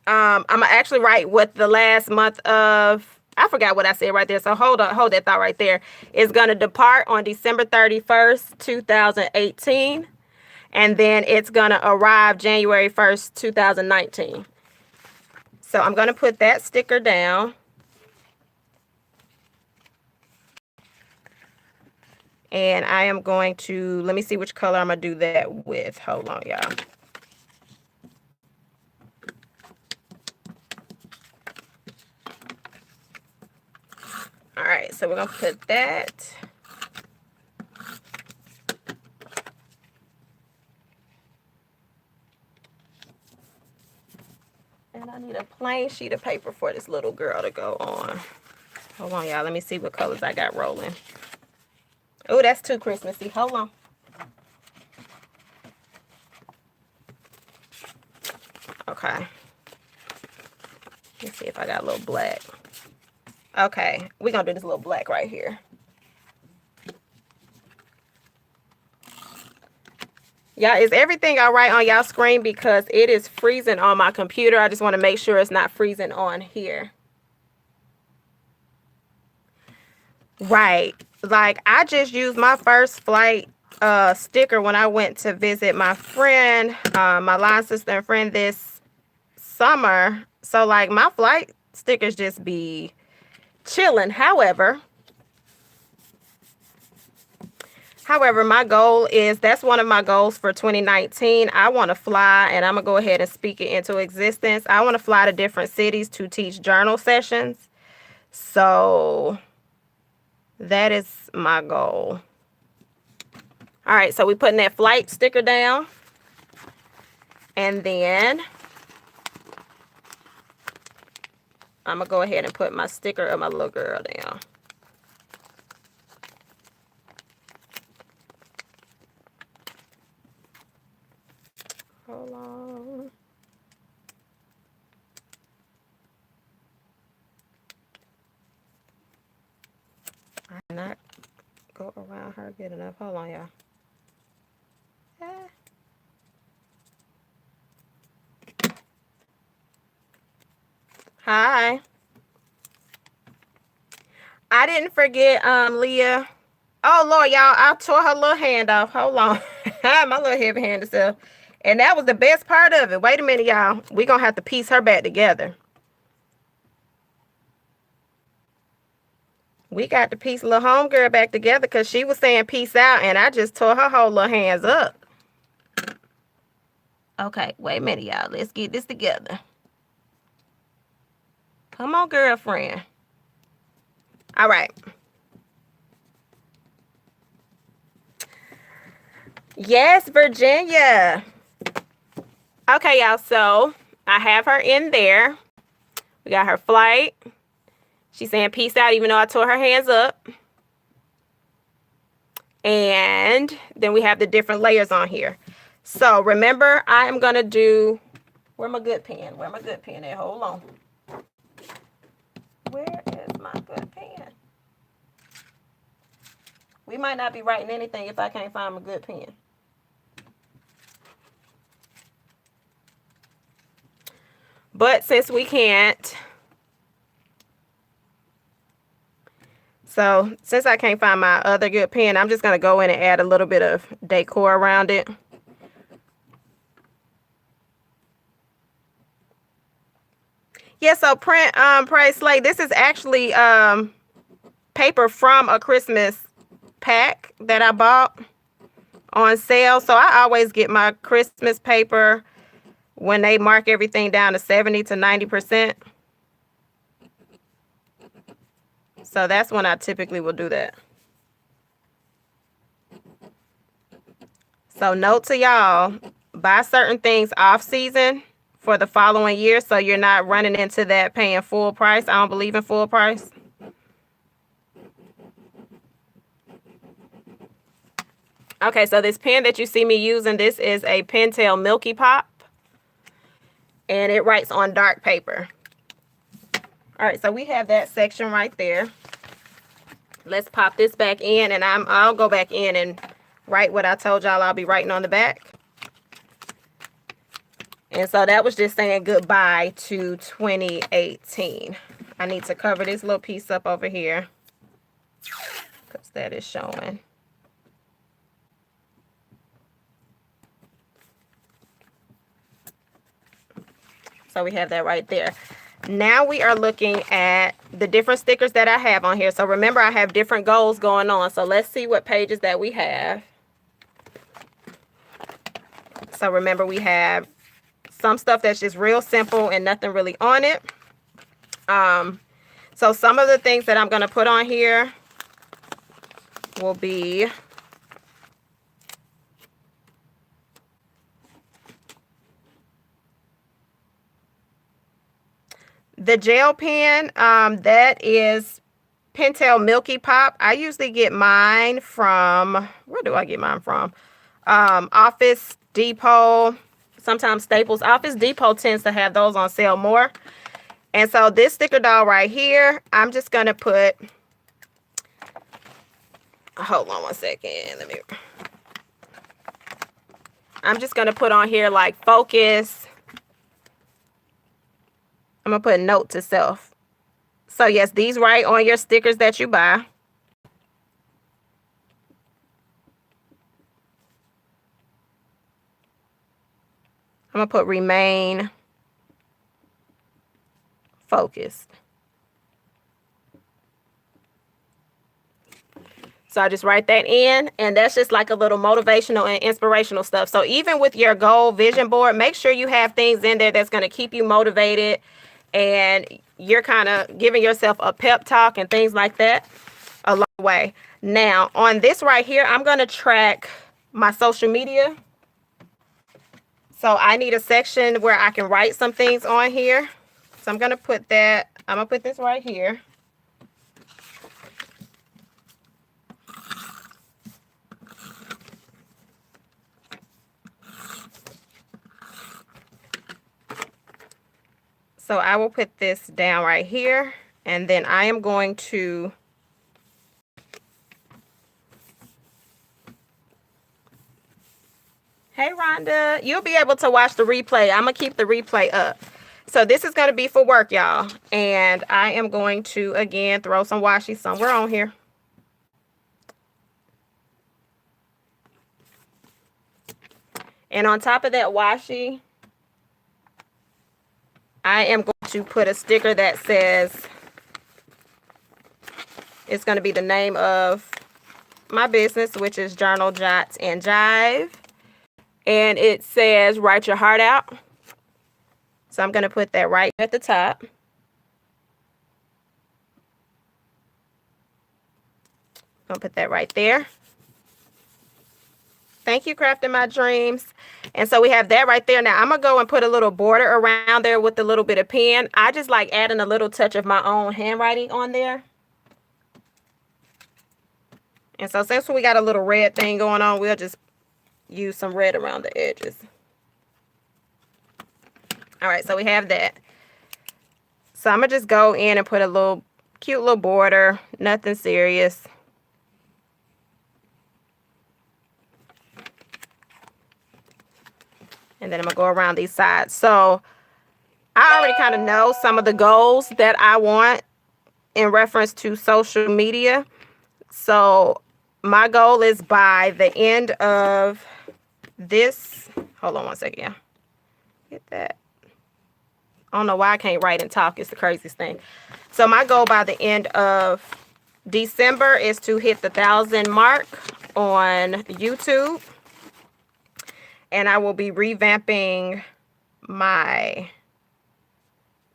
I'm going to actually write what the last month of I forgot what I said right there. So hold that thought right there. It's going to depart on December 31st, 2018. And then it's going to arrive January 1st, 2019. So I'm going to put that sticker down. And I am going to, let me see which color I'm going to do that with. Hold on, y'all. All right, so we're going to put that. And I need a plain sheet of paper for this little girl to go on. Hold on, y'all. Let me see what colors I got rolling. Oh, that's too Christmassy. Hold on. Okay. Let's see if I got a little black. Okay, we're going to do this little black right here. Y'all, is everything all right on y'all screen? Because it is freezing on my computer. I just want to make sure it's not freezing on here. Right. Like, I just used my first flight sticker when I went to visit my friend, my line sister and friend this summer. So, like, my flight stickers just be chilling. However, my goal is, that's one of my goals for 2019. I want to fly, and I'm going to go ahead and speak it into existence. I want to fly to different cities to teach journal sessions. So that is my goal. All right, so we're putting that flight sticker down. And then I'm going to go ahead and put my sticker of my little girl down. Hold on. I cannot go around her good enough. Hold on, y'all. Hi. I didn't forget, Leah. Oh, Lord, y'all, I tore her little hand off. Hold on. My little heavy handed self. And that was the best part of it. Wait a minute, y'all. We're going to have to piece her back together. We got to piece little homegirl back together because she was saying peace out, and I just tore her whole little hands up. Okay, wait a minute, y'all. Let's get this together. Come on, girlfriend. All right. Yes, Virginia. Okay, y'all. So I have her in there. We got her flight. She's saying peace out, even though I tore her hands up. And then we have the different layers on here. So remember, I am going to do, where my good pen? Where my good pen at? Hold on. Where is my good pen? We might not be writing anything if I can't find my good pen. But since we can't, so since I can't find my other good pen, I'm just going to go in and add a little bit of decor around it. Yeah, so print, Pray Slay, this is actually paper from a Christmas pack that I bought on sale. So I always get my Christmas paper when they mark everything down to 70 to 90%. So that's when I typically will do that. So note to y'all, buy certain things off season for the following year so you're not running into that paying full price. I don't believe in full price. Okay, so this pen that you see me using, this is a Pentel Milky Pop. And it writes on dark paper. All right, so we have that section right there. Let's pop this back in, and I'll go back in and write what I told y'all I'll be writing on the back. And so that was just saying goodbye to 2018. I need to cover this little piece up over here because that is showing. So we have that right there. Now we are looking at the different stickers that I have on here. So remember, I have different goals going on. So let's see what pages that we have. So remember, we have some stuff that's just real simple and nothing really on it. So some of the things that I'm going to put on here will be the gel pen. That is Pentel Milky Pop. I usually get mine from, where do I get mine from? Office Depot, sometimes Staples. Office Depot tends to have those on sale more. And so this sticker doll right here, I'm just going to put, hold on one second. I'm just going to put on here like focus. I'm going to put note to self. So yes, these right on your stickers that you buy. I'm going to put remain focused. So I just write that in, and that's just like a little motivational and inspirational stuff. So even with your goal vision board, make sure you have things in there that's going to keep you motivated, and you're kind of giving yourself a pep talk and things like that along the way. Now, on this right here, I'm going to track my social media. So I need a section where I can write some things on here. So I'm going to put that, I'm going to put this right here. So I will put this down right here, and then I am going to hey Rhonda, you'll be able to watch the replay. I'm gonna keep the replay up. So this is gonna be for work, y'all, and I am going to again throw some washi somewhere on here. And on top of that washi, I am going to put a sticker that says, it's going to be the name of my business, which is Journal, Jot, and Jive. And it says, write your heart out. So I'm going to put that right at the top. I'm going to put that right there. Thank you, Crafting My Dreams. And so we have that right there. Now I'm going to go and put a little border around there with a little bit of pen. I just like adding a little touch of my own handwriting on there. And so since we got a little red thing going on, we'll just use some red around the edges. All right, so we have that. So I'm going to just go in and put a little cute little border, nothing serious. And then I'm going to go around these sides. So I already kind of know some of the goals that I want in reference to social media. So my goal is by the end of this. Hold on one second. Yeah. Get that. I don't know why I can't write and talk. It's the craziest thing. So my goal by the end of December is to hit the 1,000 mark on YouTube. And I will be revamping my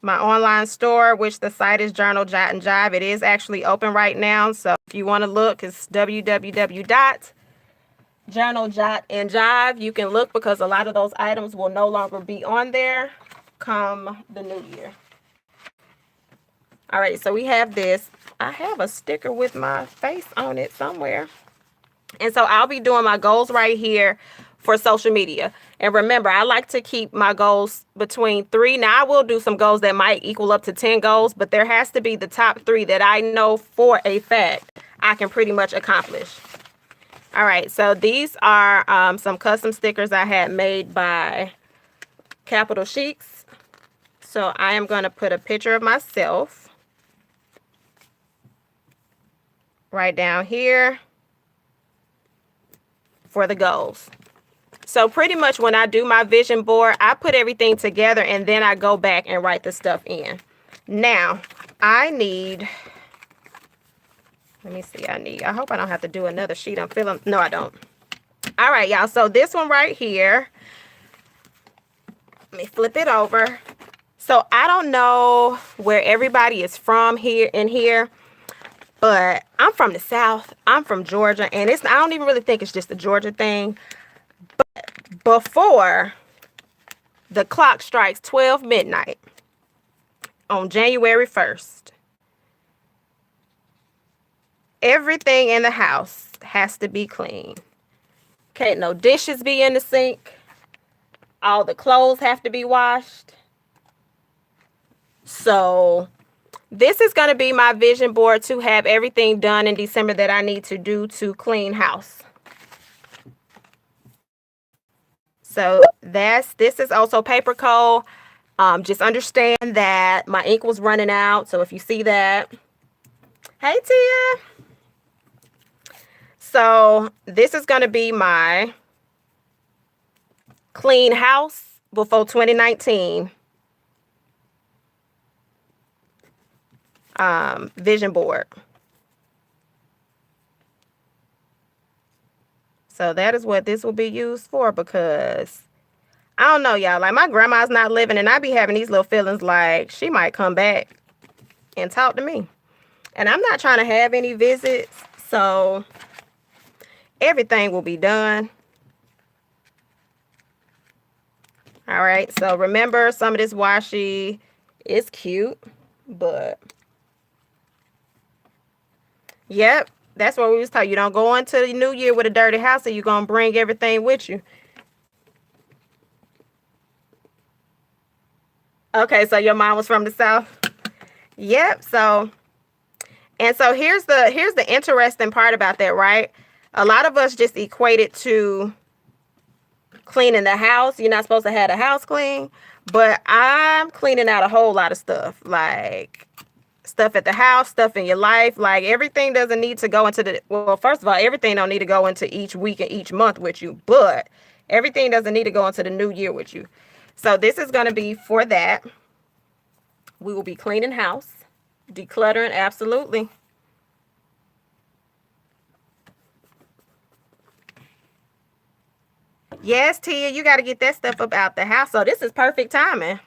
online store, which the site is Journal, Jot, and Jive. It is actually open right now. So if you want to look, it's www.Journal, Jot, and Jive. You can look because a lot of those items will no longer be on there come the new year. All right, so we have this. I have a sticker with my face on it somewhere. And so I'll be doing my goals right here for social media. And remember, I like to keep my goals between 3. Now, I will do some goals that might equal up to 10 goals, but there has to be the top 3 that I know for a fact I can pretty much accomplish. All right, so these are some custom stickers I had made by Capital Chics. So I am going to put a picture of myself. right down here for the goals. So pretty much when I do my vision board, I put everything together and then I go back and write the stuff in. Now, I need, let me see, I hope I don't have to do another sheet. I'm feeling, no, I don't. All right, y'all. So this one right here, let me flip it over. So I don't know where everybody is from here in here, but I'm from the South. I'm from Georgia, and I don't even really think it's just a Georgia thing. But before the clock strikes 12 midnight on January 1st, everything in the house has to be clean. Can't no dishes be in the sink. All the clothes have to be washed. So this is going to be my vision board to have everything done in December that I need to do to clean house. So this is also paper coal. Just understand that my ink was running out. So if you see that, hey Tia. So this is going to be my clean house before 2019 vision board. So that is what this will be used for, because I don't know, y'all, like my grandma's not living and I be having these little feelings like she might come back and talk to me. And I'm not trying to have any visits, so everything will be done. All right, so remember, some of this washi is cute, but yep, that's what we was talking. You don't go into the new year with a dirty house, and you're going to bring everything with you. Okay, so your mom was from the South? Yep, so, and so here's the interesting part about that, right? A lot of us just equate it to cleaning the house. You're not supposed to have the house clean, but I'm cleaning out a whole lot of stuff, like stuff at the house, stuff in your life. Like everything doesn't need to go into the, well, first of all, everything don't need to go into each week and each month with you, but everything doesn't need to go into the new year with you. So this is going to be for that. We will be cleaning house, decluttering, absolutely. Yes, Tia, you got to get that stuff up out the house. So this is perfect timing.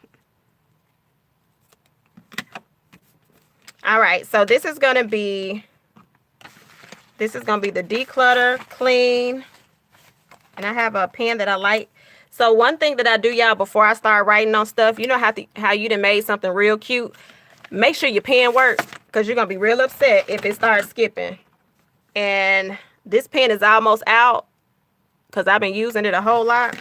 All right, so this is going to be the declutter, clean, and I have a pen that I like. So one thing that I do, y'all, before I start writing on stuff, you know how you done made something real cute? Make sure your pen works, because you're going to be real upset if it starts skipping. And this pen is almost out because I've been using it a whole lot.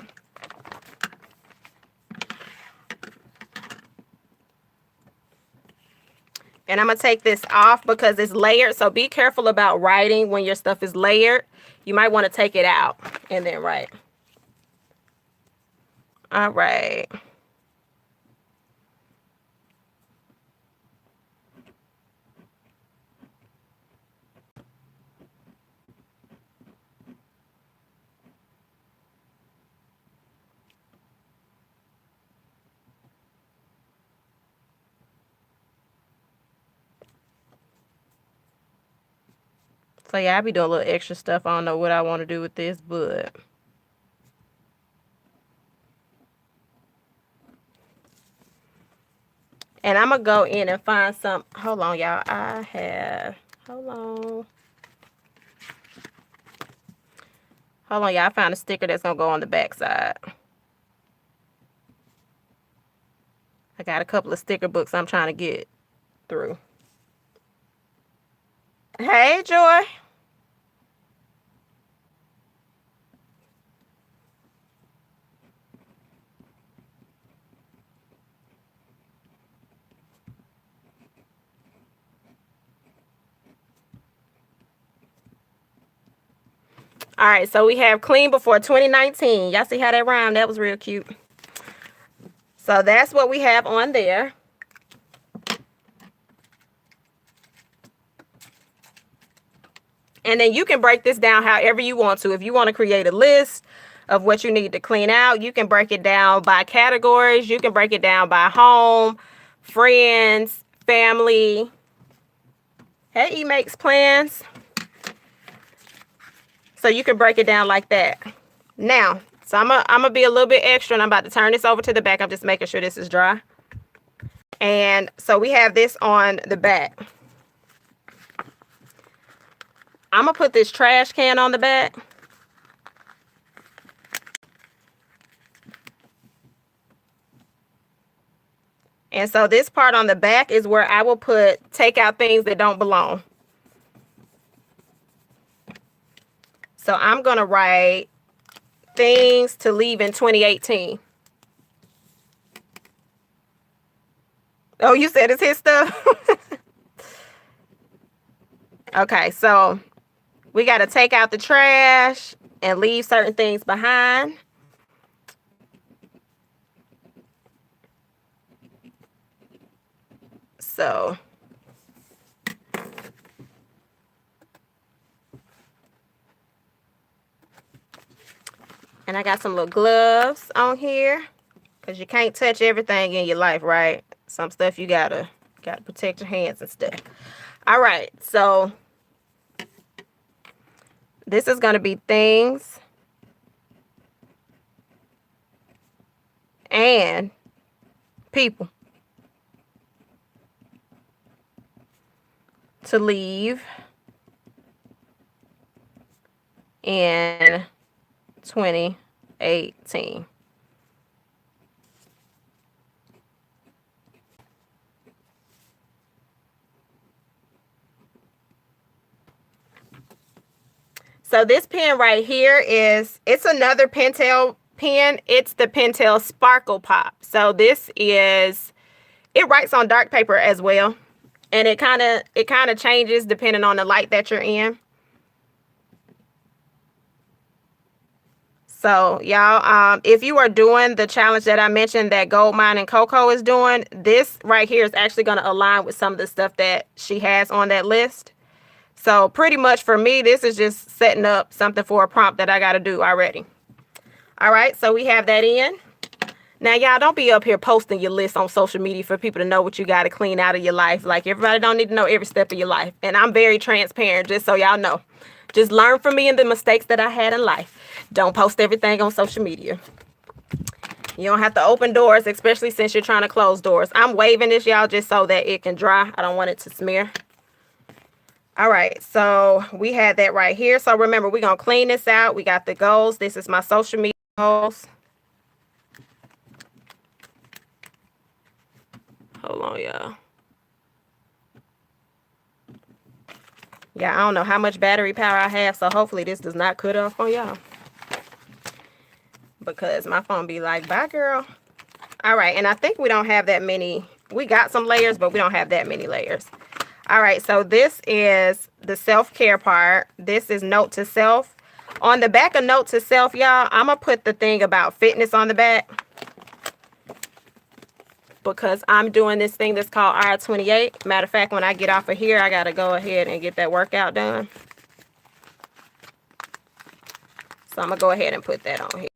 And I'm going to take this off because it's layered. So be careful about writing when your stuff is layered. You might want to take it out and then write. All right. So yeah, I be doing a little extra stuff. I don't know what I want to do with this, but and I'm going to go in and find some. Hold on, y'all. Hold on. Hold on, y'all. I found a sticker that's going to go on the back side. I got a couple of sticker books I'm trying to get through. Hey, Joy. All right, so we have clean before 2019. Y'all see how that rhymed? That was real cute. So that's what we have on there. And then you can break this down however you want to. If you want to create a list of what you need to clean out, you can break it down by categories. You can break it down by home, friends, family. Hey, E makes plans. So you can break it down like that. Now, so I'm gonna be a little bit extra, and I'm about to turn this over to the back. I'm just making sure this is dry. And so we have this on the back. I'm gonna put this trash can on the back. And so this part on the back is where I will take out things that don't belong. So I'm gonna write things to leave in 2018. Oh, you said it's his stuff? Okay, so we got to take out the trash and leave certain things behind. So and I got some little gloves on here because you can't touch everything in your life, right? Some stuff you gotta protect your hands and stuff. All right, so this is going to be things and people to leave in 2018. So this pen right here it's another Pentel pen. It's the Pentel Sparkle Pop. So it writes on dark paper as well. And it kind of changes depending on the light that you're in. So y'all, if you are doing the challenge that I mentioned that Gold Mine and Coco is doing, this right here is actually going to align with some of the stuff that she has on that list. So pretty much for me, this is just setting up something for a prompt that I got to do already. All right, so we have that in. Now, y'all, don't be up here posting your list on social media for people to know what you got to clean out of your life. Like, everybody don't need to know every step of your life. And I'm very transparent, just so y'all know. Just learn from me and the mistakes that I had in life. Don't post everything on social media. You don't have to open doors, especially since you're trying to close doors. I'm waving this, y'all, just so that it can dry. I don't want it to smear. All right, so we had that right here. So remember, we're going to clean this out. We got the goals. This is my social media goals. Hold on, y'all. Yeah, I don't know how much battery power I have, so hopefully this does not cut off on y'all. Because my phone be like, bye, girl. All right, and I think we don't have that many. We got some layers, but we don't have that many layers. All right, so this is the self-care part. This is note to self. On the back of note to self, y'all, I'm going to put the thing about fitness on the back. Because I'm doing this thing that's called R28. Matter of fact, when I get off of here, I got to go ahead and get that workout done. So I'm going to go ahead and put that on here.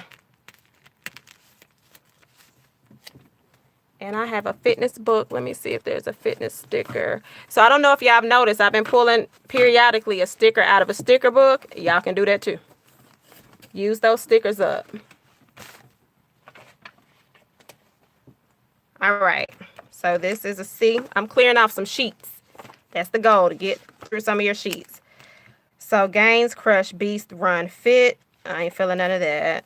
And I have a fitness book. Let me see if there's a fitness sticker. So I don't know if y'all have noticed, I've been pulling periodically a sticker out of a sticker book. Y'all can do that too. Use those stickers up. All right. So this is a C. I'm clearing off some sheets. That's the goal, to get through some of your sheets. So gains, crush, beast, run, fit. I ain't feeling none of that.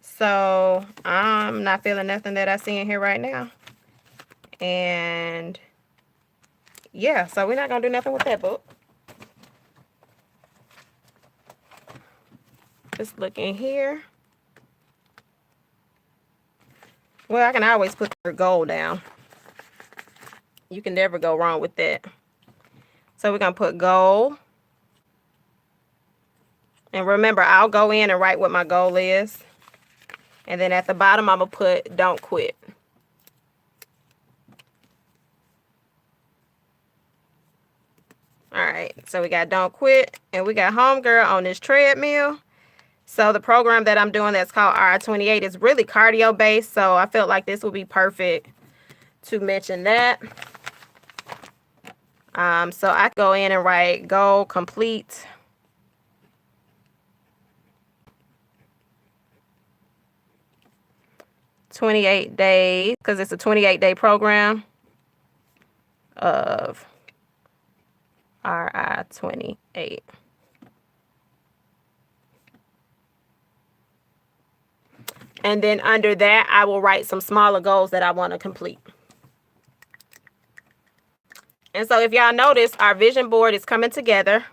So I'm not feeling nothing that I see in here right now. And yeah, so we're not going to do nothing with that book. Just look in here. Well, I can always put your goal down. You can never go wrong with that. So we're going to put goal. And remember, I'll go in and write what my goal is. And then at the bottom, I'm going to put don't quit. All right, so we got don't quit, and we got homegirl on this treadmill. So the program that I'm doing that's called R28 is really cardio based. So I felt like this would be perfect to mention that. So I go in and write goal complete. "28 days," because it's a 28-day program of RI28. And then under that, I will write some smaller goals that I want to complete. And so if y'all notice, our vision board is coming together.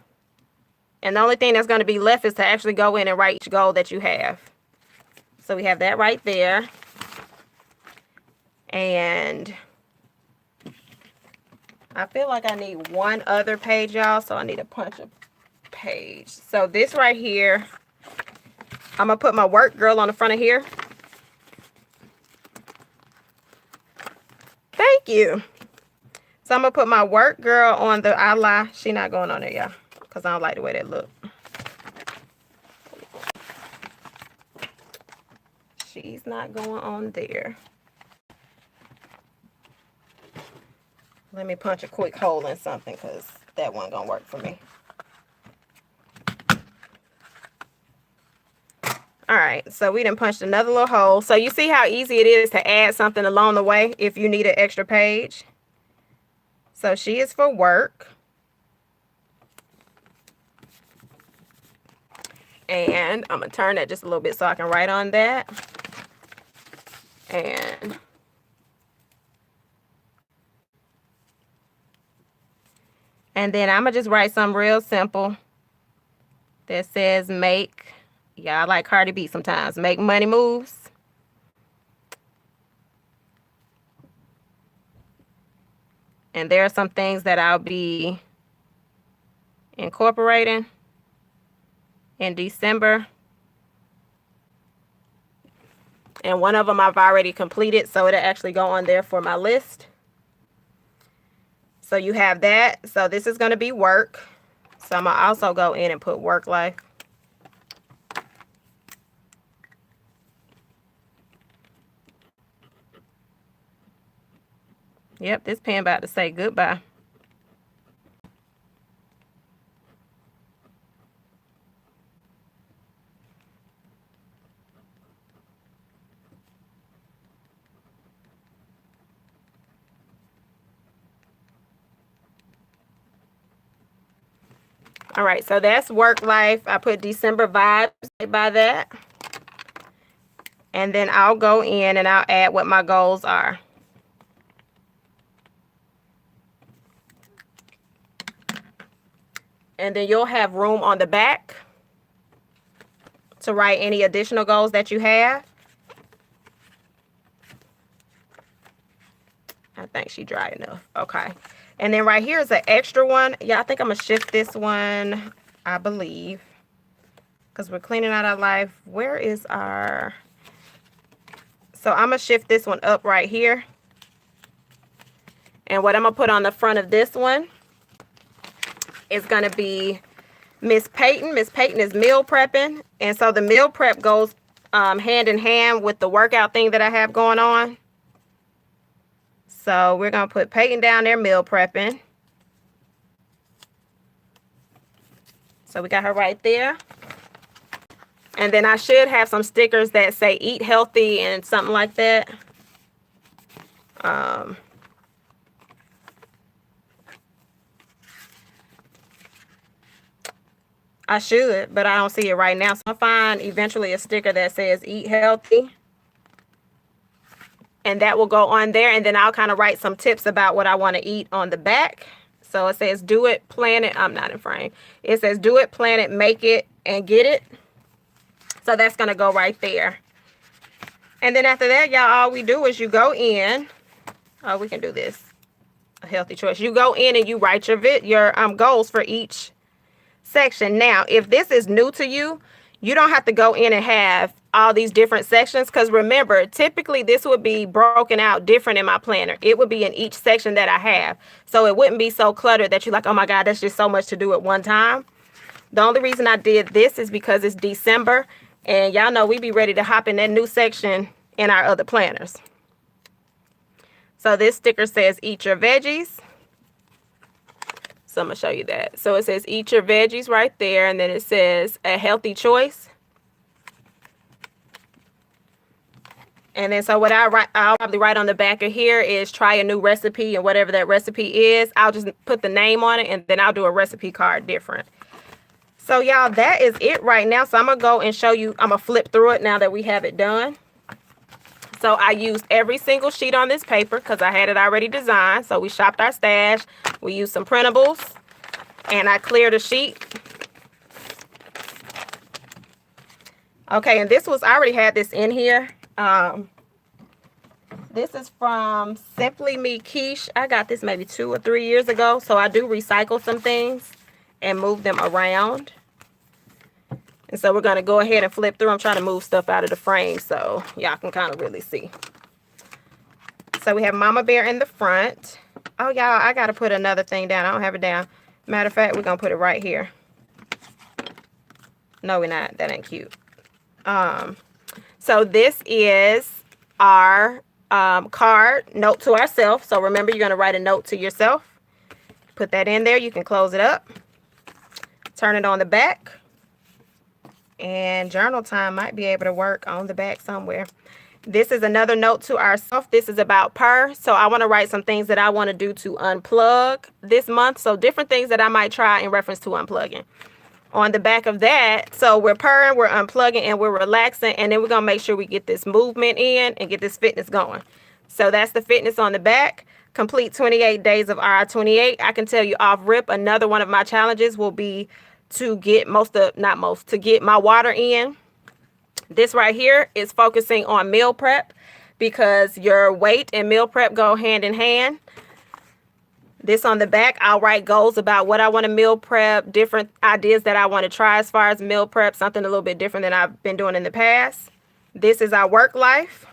And the only thing that's going to be left is to actually go in and write each goal that you have. So we have that right there. And I feel like I need one other page, y'all. So I need to punch a page. So this right here, I'm going to put my work girl on the front of here. Thank you. So I'm going to put my work girl on the eye. She not going on there, y'all, because I don't like the way that look. She's not going on there. Let me punch a quick hole in something because that one going to work for me. All right, so we done punched another little hole. So you see how easy it is to add something along the way if you need an extra page. So she is for work. And I'm going to turn that just a little bit so I can write on that. And then I'm going to just write something real simple that says make. Yeah, I like Cardi B sometimes. Make money moves. And there are some things that I'll be incorporating in December. And one of them I've already completed, so it'll actually go on there for my list. So you have that. So this is going to be work. So I'm going to also go in and put work life. Yep, this pen about to say goodbye. All right, so that's work life. I put December vibes by that. And then I'll go in and I'll add what my goals are. And then you'll have room on the back to write any additional goals that you have. I think she dry enough. Okay. And then right here is an extra one. Yeah, I think I'm going to shift this one, I believe, because we're cleaning out our life. Where is our... So I'm going to shift this one up right here. And what I'm going to put on the front of this one is going to be Miss Peyton. Miss Peyton is meal prepping. And so the meal prep goes hand in hand with the workout thing that I have going on. So we're going to put Peyton down there meal prepping. So we got her right there. And then I should have some stickers that say eat healthy and something like that. I should, but I don't see it right now. So I'll find eventually a sticker that says eat healthy. And that will go on there. And then I'll kind of write some tips about what I want to eat on the back. So it says do it, plan it. I'm not in frame. It says do it, plan it, make it, and get it. So that's going to go right there. And then after that, y'all, all we do is you go in. Oh, we can do this. A healthy choice. You go in and you write your goals for each section. Now, if this is new to you, you don't have to go in and have all these different sections, because remember, typically this would be broken out different in my planner. It would be in each section that I have. So it wouldn't be so cluttered that you're like, oh my God, that's just so much to do at one time. The only reason I did this is because it's December, and y'all know we be ready to hop in that new section in our other planners. So this sticker says eat your veggies. So I'm going to show you that. So it says eat your veggies right there, and then it says a healthy choice. And then so what I'll probably write on the back of here is try a new recipe, and whatever that recipe is, I'll just put the name on it, and then I'll do a recipe card different. So y'all, that is it right now. So I'm going to go and show you, I'm going to flip through it now that we have it done. So I used every single sheet on this paper because I had it already designed. So we shopped our stash. We used some printables, and I cleared a sheet. Okay, and this was, I already had this in here. This is from Simply Me Quiche. I got this maybe 2 or 3 years ago. So I do recycle some things and move them around. And so we're going to go ahead and flip through. I'm trying to move stuff out of the frame so y'all can kind of really see. So we have Mama Bear in the front. Oh, y'all, I got to put another thing down. I don't have it down. Matter of fact, we're going to put it right here. No, we're not. That ain't cute. So this is our card, note to ourselves. So remember, you're going to write a note to yourself. Put that in there. You can close it up. Turn it on the back. And journal time might be able to work on the back somewhere. This is another note to ourselves. This is about purr. So I want to write some things that I want to do to unplug this month. So different things that I might try in reference to unplugging. On the back of that, so we're purring, we're unplugging, and we're relaxing. And then we're going to make sure we get this movement in and get this fitness going. So that's the fitness on the back. Complete 28 days of RI28. I can tell you off rip, another one of my challenges will be to get to get my water in. This right here is focusing on meal prep because your weight and meal prep go hand in hand. This on the back, I'll write goals about what I want to meal prep, different ideas that I want to try as far as meal prep, something a little bit different than I've been doing in the past. This is our work life.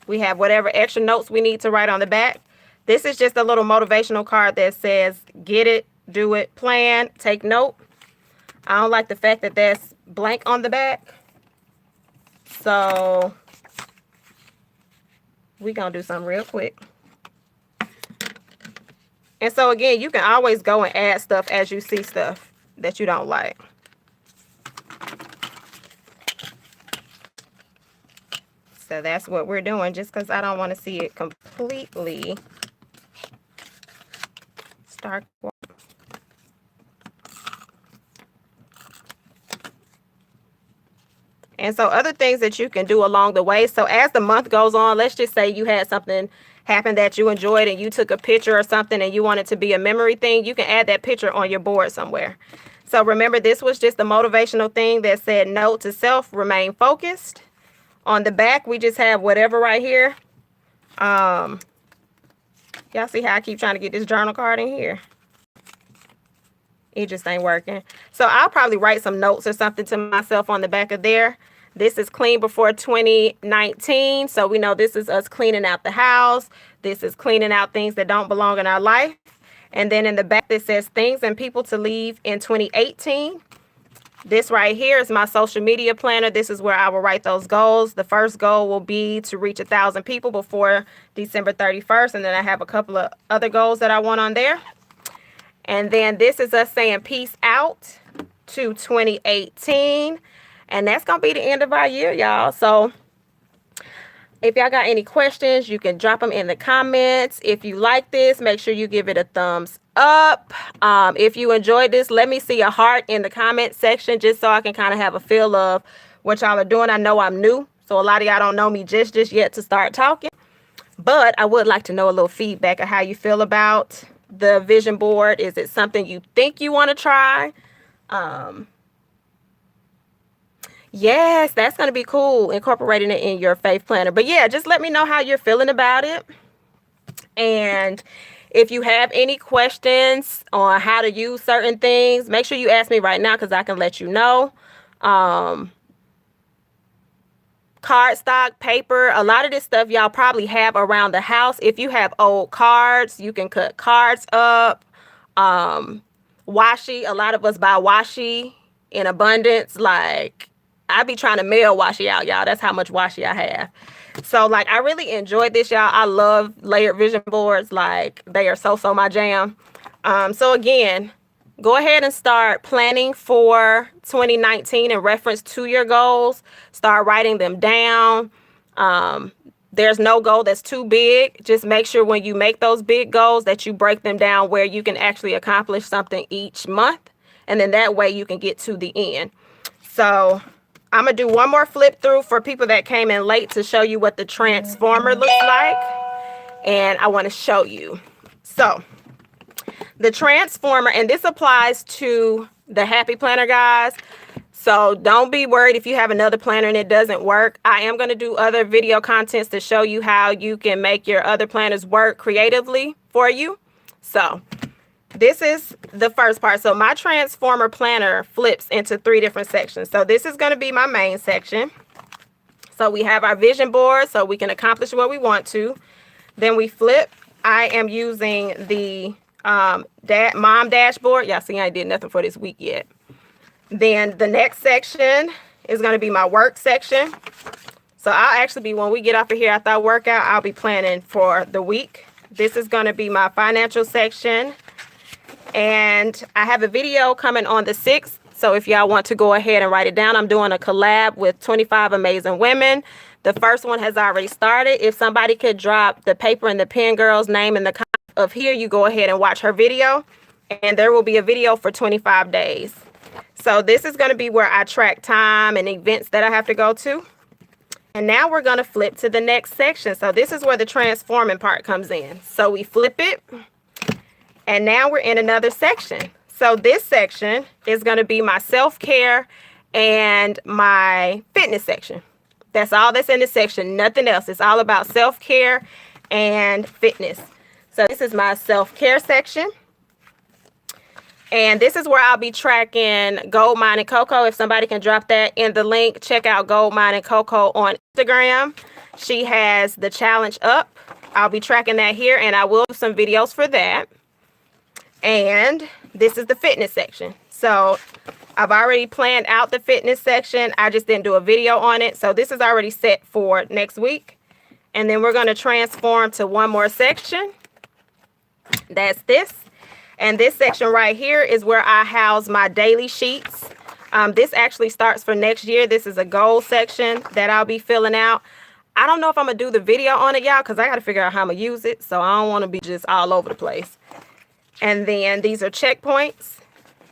We have whatever extra notes we need to write on the back. This is just a little motivational card that says, get it, do it, plan, take note. I don't like the fact that that's blank on the back. So we're going to do something real quick. And so again, you can always go and add stuff as you see stuff that you don't like. So that's what we're doing, just because I don't want to see it completely start. And so other things that you can do along the way. So as the month goes on, let's just say you had something happen that you enjoyed and you took a picture or something and you want it to be a memory thing. You can add that picture on your board somewhere. So remember, this was just a motivational thing that said note to self, remain focused. On the back, we just have whatever right here. Y'all see how I keep trying to get this journal card in here? It just ain't working. So I'll probably write some notes or something to myself on the back of there. This is clean before 2019. So we know this is us cleaning out the house. This is cleaning out things that don't belong in our life. And then in the back, it says things and people to leave in 2018. This right here is my social media planner. This is where I will write those goals. The first goal will be to reach 1,000 people before December 31st. And then I have a couple of other goals that I want on there. And then this is us saying peace out to 2018. And that's going to be the end of our year, y'all. So if y'all got any questions, you can drop them in the comments. If you like this, make sure you give it a thumbs up. If you enjoyed this, let me see a heart in the comment section just so I can kind of have a feel of what y'all are doing. I know I'm new, so a lot of y'all don't know me just yet to start talking. But I would like to know a little feedback of how you feel about the vision board. Is it something you think you want to try? Yes, that's going to be cool, incorporating it in your faith planner. But yeah, just let me know how you're feeling about it. And if you have any questions on how to use certain things, make sure you ask me right now because I can let you know. cardstock, paper. A lot of this stuff y'all probably have around the house. If you have old cards, you can cut cards up. Washi, a lot of us buy washi in abundance. Like, I be trying to mail washi out, y'all. That's how much washi I have. So, like, I really enjoyed this, y'all. I love layered vision boards. Like, they are so my jam. So, again, go ahead and start planning for 2019 in reference to your goals. Start writing them down. There's no goal that's too big. Just make sure when you make those big goals that you break them down where you can actually accomplish something each month. And then that way you can get to the end. So I'm going to do one more flip through for people that came in late to show you what the transformer looks like. And I want to show you. So the transformer, and this applies to the Happy Planner, guys. So don't be worried if you have another planner and it doesn't work. I am going to do other video contents to show you how you can make your other planners work creatively for you. So this is the first part. So my transformer planner flips into 3 different sections. So this is going to be my main section. So we have our vision board so we can accomplish what we want to. Then we flip. I am using the mom dashboard. Y'all see I did nothing for this week yet. Then the next section is going to be my work section. So I'll actually be, when we get off of here after I work out, I'll be planning for the week. This is going to be my financial section. And I have a video coming on the 6th. So if y'all want to go ahead and write it down, I'm doing a collab with 25 amazing women. The first one has already started. If somebody could drop the paper and the pen girl's name in the comments of here, you go ahead and watch her video. And there will be a video for 25 days. So this is going to be where I track time and events that I have to go to. And now we're going to flip to the next section. So this is where the transforming part comes in. So we flip it. And now we're in another section. So this section is going to be my self-care and my fitness section. That's all that's in this section. Nothing else. It's all about self-care and fitness. So this is my self-care section. And this is where I'll be tracking Gold Mine and Coco. If somebody can drop that in the link, check out Gold Mine and Coco on Instagram. She has the challenge up. I'll be tracking that here, and I will do some videos for that. And this is the fitness section. So I've already planned out the fitness section. I just didn't do a video on it. So this is already set for next week. And then we're going to transform to one more section. That's this. And this section right here is where I house my daily sheets. This actually starts for next year. This is a goal section that I'll be filling out. I don't know if I'm going to do the video on it, y'all, because I got to figure out how I'm going to use it. So I don't want to be just all over the place. And then these are checkpoints.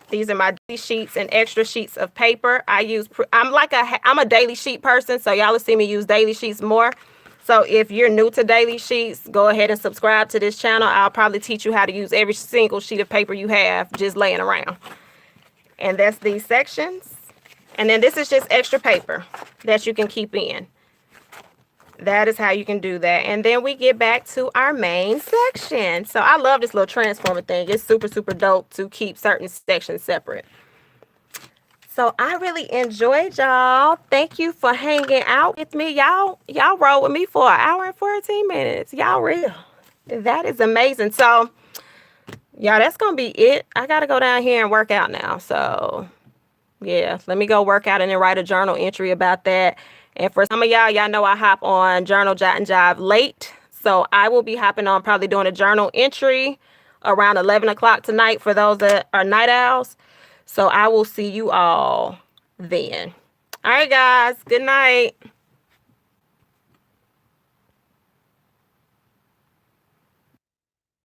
These are my daily sheets and extra sheets of paper. I'm a daily sheet person, so y'all will see me use daily sheets more. So if you're new to daily sheets, go ahead and subscribe to this channel. I'll probably teach you how to use every single sheet of paper you have just laying around. And that's these sections. And then this is just extra paper that you can keep in. That is how you can do that. And then we get back to our main section. So I love this little transformer thing. It's super dope to keep certain sections separate. So I really enjoyed y'all. Thank you for hanging out with me. Y'all rode with me for 1 hour and 14 minutes. Y'all real. That is amazing. So, y'all, that's going to be it. I got to go down here and work out now. So, yeah, let me go work out and then write a journal entry about that. And for some of y'all know I hop on Journal Jot and Jive late. So I will be hopping on probably doing a journal entry around 11 o'clock tonight for those that are night owls. So I will see you all then. All right, guys. Good night.